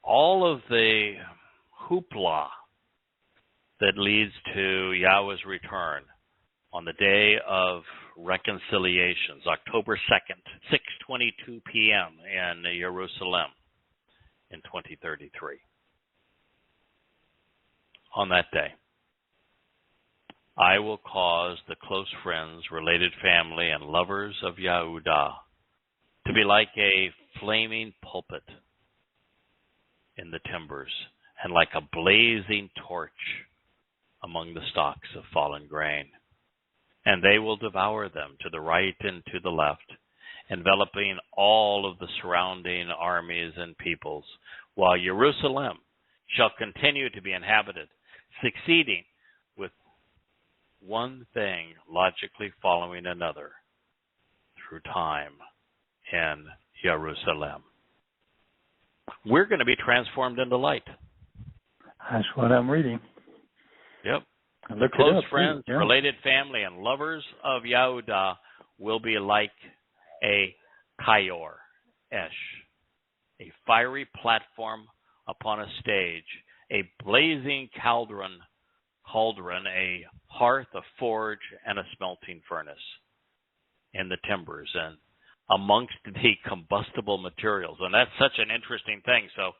all of the hoopla that leads to Yahweh's return on the day of reconciliations, October 2nd, 6:22 p.m. in Jerusalem in 2033. On that day, I will cause the close friends, related family, and lovers of Yehudah to be like a flaming pulpit in the timbers and like a blazing torch among the stalks of fallen grain. And they will devour them to the right and to the left, enveloping all of the surrounding armies and peoples, while Jerusalem shall continue to be inhabited, succeeding with one thing logically following another through time in Jerusalem. We're going to be transformed into light. That's what I'm reading. Yep. The close friends, related family, and lovers of Yehudah will be like a kayor, a fiery platform upon a stage, a blazing cauldron, a hearth, a forge, and a smelting furnace in the timbers and amongst the combustible materials. And that's such an interesting thing. So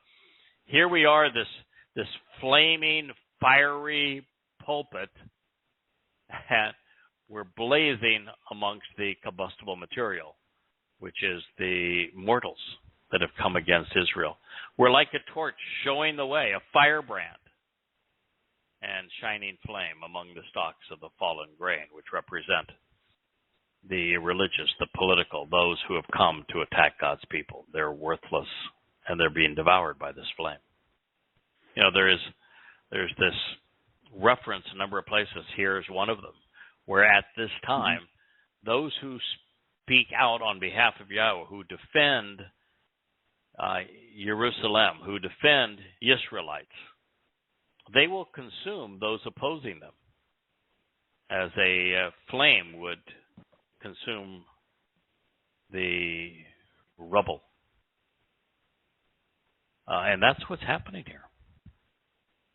here we are, this flaming, fiery pulpit, and we're blazing amongst the combustible material, which is the mortals that have come against Israel. We're like a torch showing the way, a firebrand, and shining flame among the stalks of the fallen grain, which represent the religious, the political, those who have come to attack God's people. They're worthless, and they're being devoured by this flame. You know, there's this reference a number of places. Here's one of them, where at this time, those who speak out on behalf of Yahweh, who defend Jerusalem, who defend Israelites, they will consume those opposing them as a flame would consume the rubble. And that's what's happening here.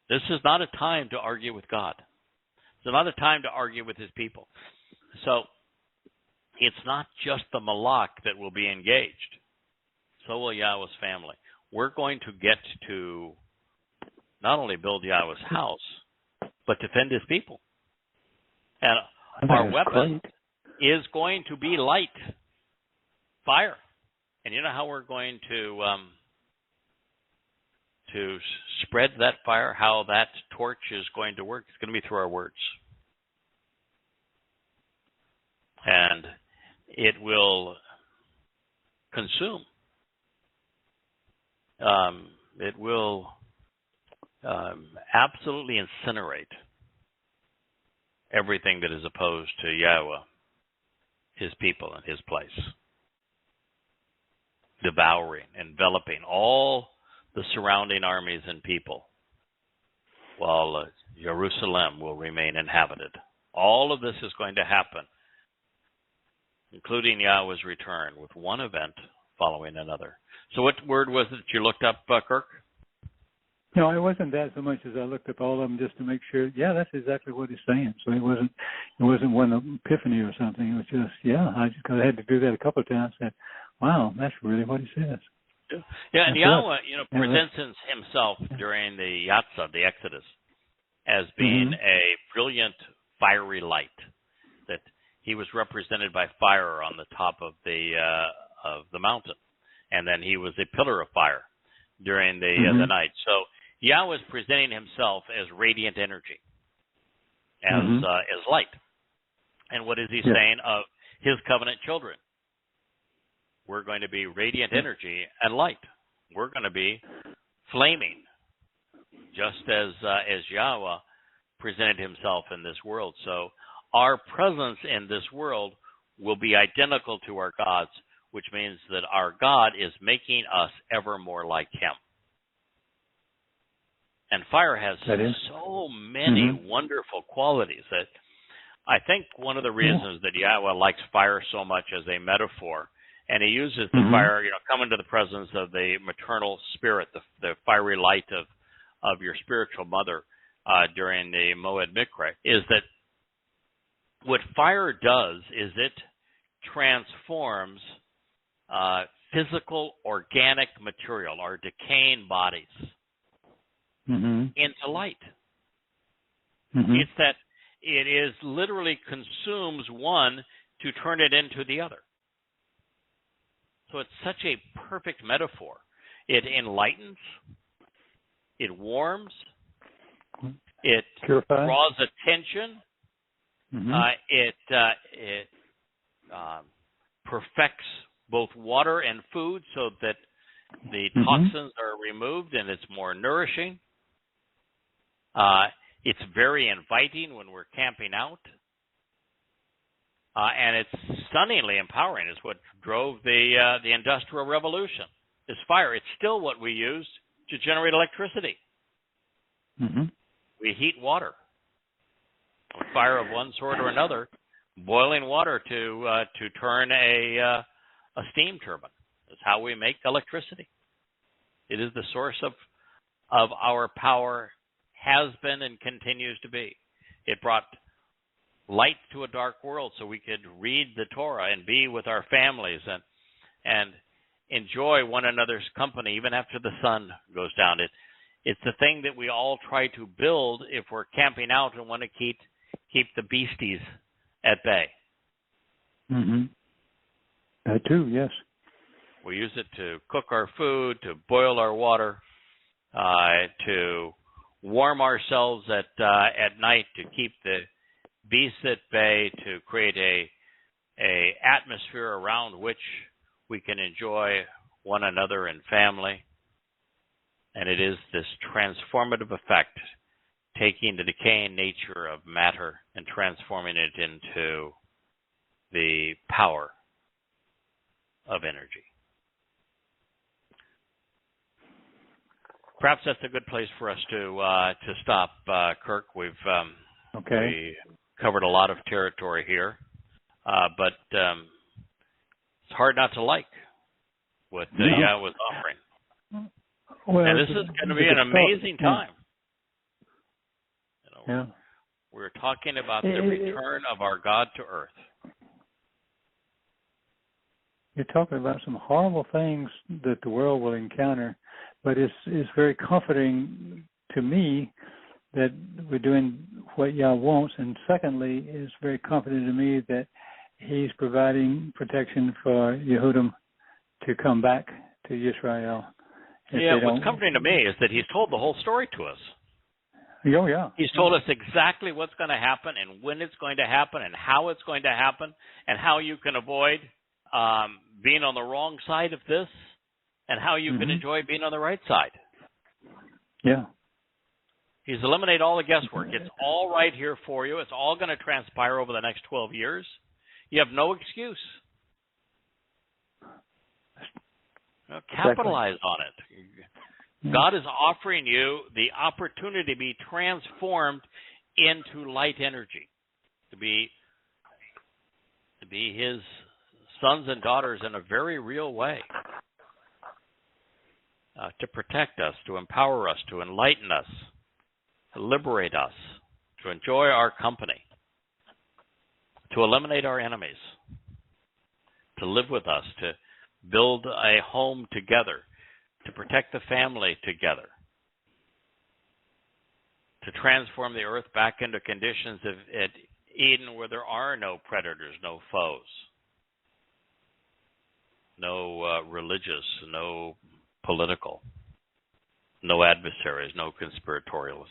This is not a time to argue with God. It's not a time to argue with his people. So it's not just the Malach that will be engaged. So will Yahweh's family. We're going to get to not only build Yahweh's house, but defend his people. And our weapon is going to be light, fire. And you know how we're going to spread that fire, how that torch is going to work? It's going to be through our words. And it will consume. It will absolutely incinerate everything that is opposed to Yahweh, his people, and his place. Devouring, enveloping all the surrounding armies and people, while Jerusalem will remain inhabited. All of this is going to happen, including Yahweh's return, with one event following another. So what word was it that you looked up, Kirk? No, it wasn't that so much as I looked up all of them just to make sure. Yeah, that's exactly what he's saying. So it wasn't one epiphany or something. It was just, I had to do that a couple of times. I said, wow, that's really what he says. Yeah, and Yahweh, presents himself during the Yatzah, the Exodus, as being a brilliant, fiery light. That he was represented by fire on the top of the mountain, and then he was a pillar of fire during the night. So Yahweh is presenting himself as radiant energy, as light. And what is he saying of his covenant children? We're going to be radiant energy and light. We're going to be flaming, just as Yahweh presented himself in this world. So our presence in this world will be identical to our God's, which means that our God is making us ever more like him. And fire has so many wonderful qualities that I think one of the reasons that Yahweh likes fire so much as a metaphor, and he uses the fire, come into the presence of the maternal spirit, the fiery light of your spiritual mother during the Moed Mikra, is that what fire does is it transforms physical, organic material, our decaying bodies, into light. It's that it is literally consumes one to turn it into the other. So it's such a perfect metaphor. It enlightens, it warms, it draws attention, it perfects both water and food so that the toxins are removed and it's more nourishing. It's very inviting when we're camping out. And it's stunningly empowering. It's what drove the Industrial Revolution, is fire. It's still what we use to generate electricity. We heat water with fire of one sort or another, boiling water to turn a steam turbine. That's how we make electricity. It is the source of our power, has been and continues to be. It brought light to a dark world so we could read the Torah and be with our families and enjoy one another's company even after the sun goes down. It's the thing that we all try to build if we're camping out and want to keep the beasties at bay. I do, yes. We use it to cook our food, to boil our water, to warm ourselves at night, to keep the beasts at bay, to create a atmosphere around which we can enjoy one another and family. And it is this transformative effect, taking the decaying nature of matter and transforming it into the power of energy. Perhaps that's a good place for us to stop, Kirk. We've we covered a lot of territory here, but it's hard not to like what Yahweh was offering. Well, and this is going to be an amazing time. We're talking about the return of our God to earth. You're talking about some horrible things that the world will encounter, but it's very comforting to me that we're doing what Yah wants, and secondly, it's very comforting to me that he's providing protection for Yehudim to come back to Israel. What's comforting to me is that he's told the whole story to us. Oh, yeah. He's told us exactly what's going to happen and when it's going to happen and how it's going to happen and how you can avoid being on the wrong side of this and how you can enjoy being on the right side. Yeah. He's eliminated all the guesswork. It's all right here for you. It's all going to transpire over the next 12 years. You have no excuse. Capitalize on it. God is offering you the opportunity to be transformed into light energy, to be his sons and daughters in a very real way, to protect us, to empower us, to enlighten us, to liberate us, to enjoy our company, to eliminate our enemies, to live with us, to build a home together, to protect the family together, to transform the earth back into conditions of it Eden, where there are no predators, no foes, no religious, no political, no adversaries, no conspiratorialists.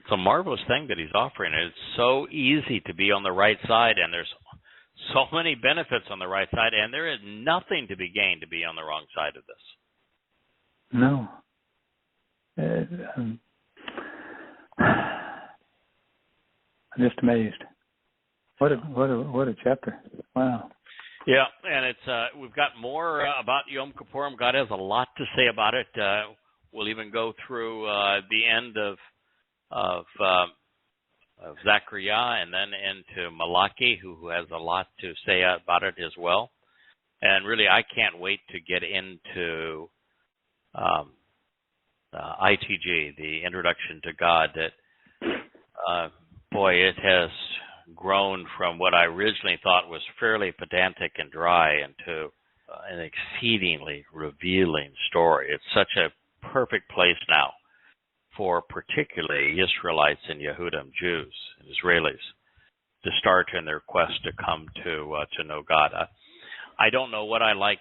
It's a marvelous thing that he's offering. It's so easy to be on the right side, and there's so many benefits on the right side, and there is nothing to be gained to be on the wrong side of this. No. I'm just amazed. What a chapter! Wow. Yeah, and it's we've got more about Yom Kippurim. God has a lot to say about it. We'll even go through the end of Zechariah and then into Malachi, who has a lot to say about it as well. And really, I can't wait to get into ITG, the Introduction to God. That boy, it has grown from what I originally thought was fairly pedantic and dry into an exceedingly revealing story. It's such a perfect place now for particularly Israelites and Yehudim, Jews and Israelis, to start in their quest to come to know God. I don't know what I like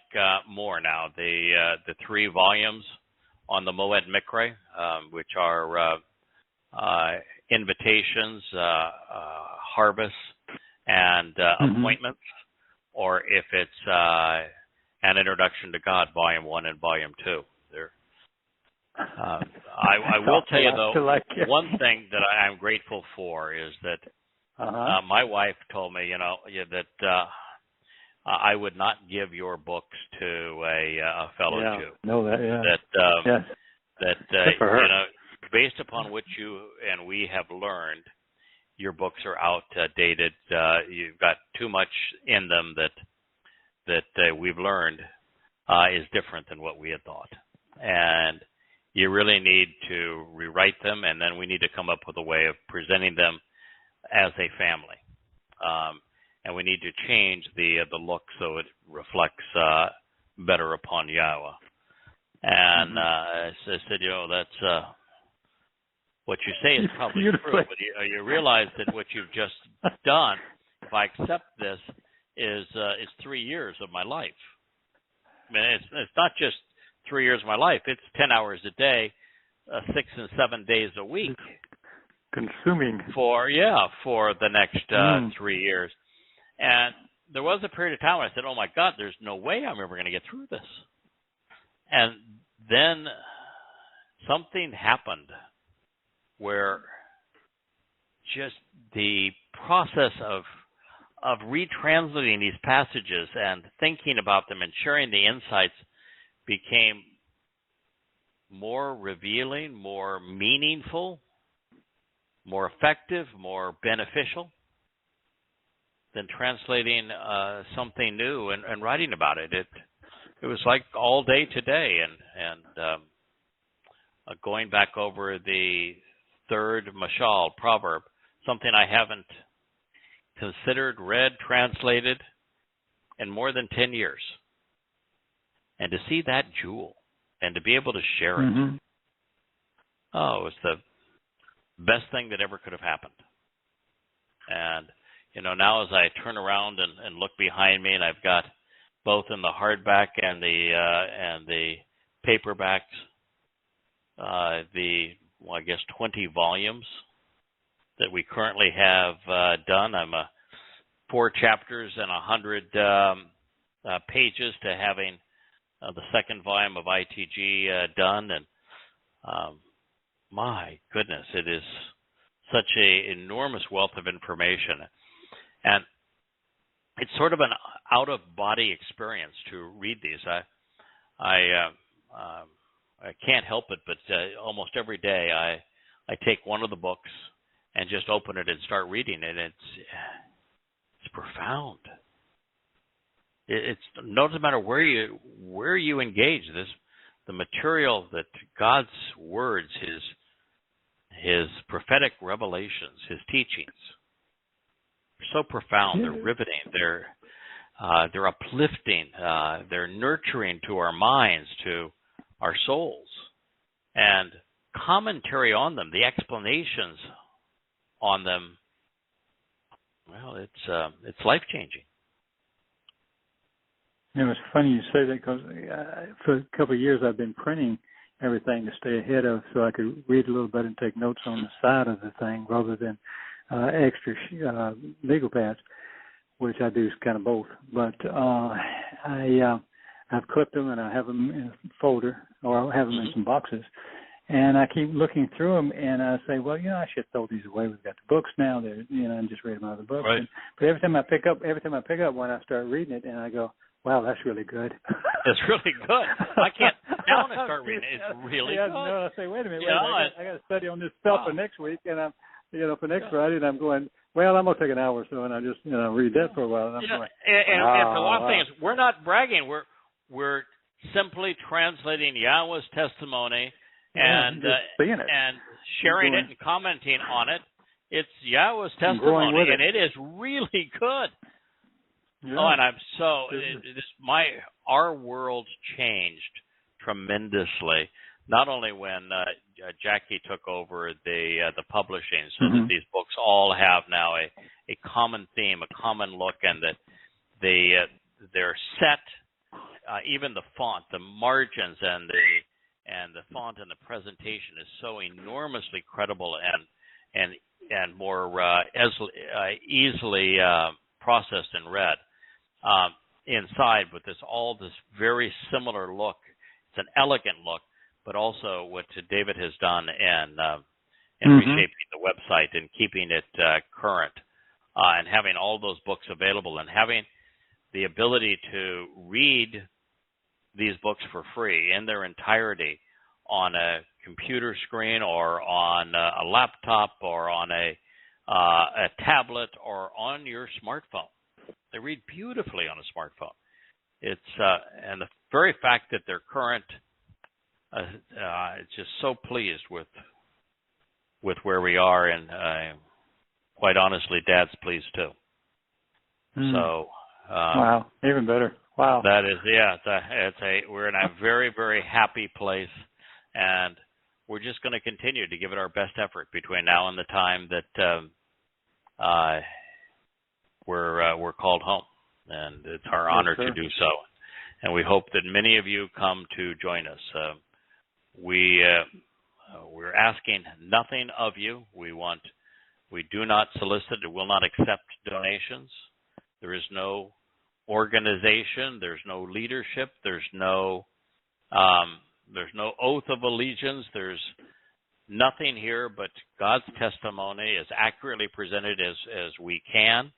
more now, the 3 volumes on the Moed Mikre, which are invitations, harvests, and appointments, or if it's an Introduction to God, Volume 1 and Volume 2. I will tell you, though, one thing that I'm grateful for is that my wife told me, that I would not give your books to a fellow Jew. No, that based upon what you and we have learned, your books are outdated. You've got too much in them that we've learned is different than what we had thought, and you really need to rewrite them, and then we need to come up with a way of presenting them as a family. And we need to change the look so it reflects better upon Yahweh. And I said, that's what you say is probably true, but you realize that what you've just done, if I accept this, is 3 years of my life. I mean, it's not just 3 years of my life. It's 10 hours a day, 6 and 7 days a week. Consuming. For the next 3 years. And there was a period of time when I said, oh my God, there's no way I'm ever going to get through this. And then something happened where just the process of retranslating these passages and thinking about them and sharing the insights became more revealing, more meaningful, more effective, more beneficial than translating something new and writing about it. It was like all day today, and going back over the 3rd Mashal proverb, something I haven't considered, read, translated in more than 10 years. And to see that jewel and to be able to share it, it was the best thing that ever could have happened. And, now as I turn around and look behind me, and I've got both in the hardback and the paperbacks, 20 volumes that we currently have done. I'm 4 chapters and 100 pages to having the 2nd volume of ITG done, and my goodness, it is such an enormous wealth of information, and it's sort of an out-of-body experience to read these. I can't help it, but almost every day I take one of the books and just open it and start reading it. It's profound. It's no matter where you engage this, the material that God's words, his prophetic revelations, his teachings, are so profound. They're riveting. They're uplifting. They're nurturing to our minds, to our souls, and commentary on them, the explanations on them, well, it's life changing. You know, it's funny you say that because for a couple of years I've been printing everything to stay ahead of, so I could read a little bit and take notes on the side of the thing rather than extra legal pads, which I do kind of both. But I've clipped them and I have them in a folder, or I have them in some boxes. And I keep looking through them, and I say, well, I should throw these away. We've got the books now. They're, I'm just reading them out of the books. Right. But every time I pick up one, I start reading it, and I go, wow, that's really good. It's really good. I can't now when I start reading it. It's really good. No, I say, wait a minute. I got to study on this stuff for next week, and I'm, for next Friday, and I'm going, well, I'm going to take an hour or so, and I just, read that for a while. And I'm going, and for a lot of things, we're not bragging. We're simply translating Yahweh's testimony and sharing it and commenting on it. It's Yahweh's testimony, and it is really good. Yeah. Oh, and I'm so our world changed tremendously. Not only when Jackie took over the publishing, so that these books all have now a common theme, a common look, and that they're set. Even the font, the margins, and the font and the presentation is so enormously credible and more easily processed and read. Inside, with this very similar look. It's an elegant look, but also what David has done in reshaping the website and keeping it current, and having all those books available, and having the ability to read these books for free in their entirety on a computer screen or on a laptop or on a tablet or on your smartphone. They read beautifully on a smartphone. It's and the very fact that they're current, it's just so pleased with where we are, and quite honestly, Dad's pleased too. So wow, even better. Wow, that is we're in a very, very happy place, and we're just going to continue to give it our best effort between now and the time that we're called home, and it's our honor to do so. And we hope that many of you come to join us. We're asking nothing of you. We do not solicit and will not accept donations. There is no organization. There's no leadership. There's no oath of allegiance. There's nothing here but God's testimony as accurately presented as we can.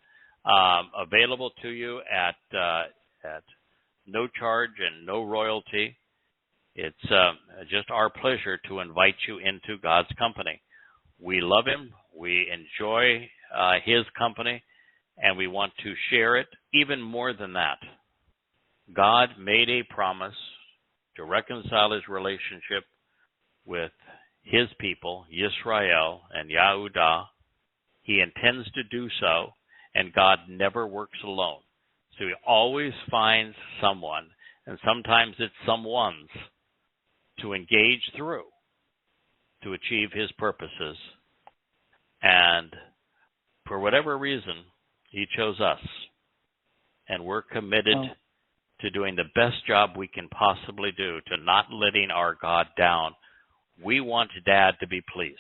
Available to you at no charge and no royalty. It's just our pleasure to invite you into God's company. We love Him. We enjoy His company, and we want to share it. Even more than that, God made a promise to reconcile His relationship with His people, Yisrael and Yehudah. He intends to do so. And God never works alone. So He always finds someone, and sometimes it's someones, to engage through to achieve His purposes. And for whatever reason, He chose us. And we're committed to doing the best job we can possibly do, to not letting our God down. We want Dad to be pleased.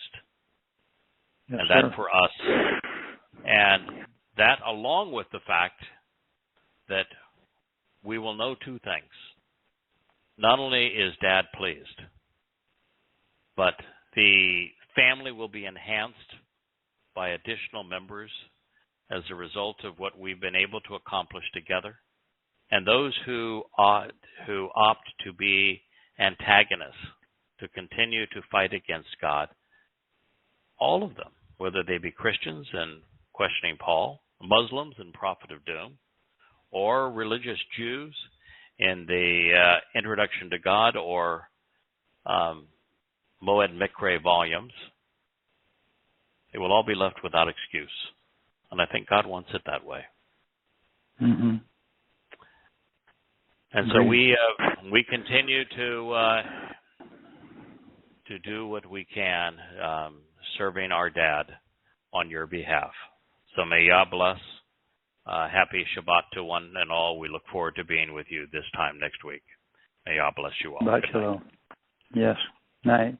Yes, and that for us. And that, along with the fact that we will know two things. Not only is Dad pleased, but the family will be enhanced by additional members as a result of what we've been able to accomplish together. And those who opt to be antagonists, to continue to fight against God, all of them, whether they be Christians and questioning Paul, Muslims and Prophet of Doom, or religious Jews in the Introduction to God or Moed Mikre volumes, they will all be left without excuse. And I think God wants it that way. Mm-hmm. And so we continue to do what we can, serving our Dad on your behalf. So may Yah bless. Happy Shabbat to one and all. We look forward to being with you this time next week. May Yah bless you all. Shabbat shalom. Yes. Night.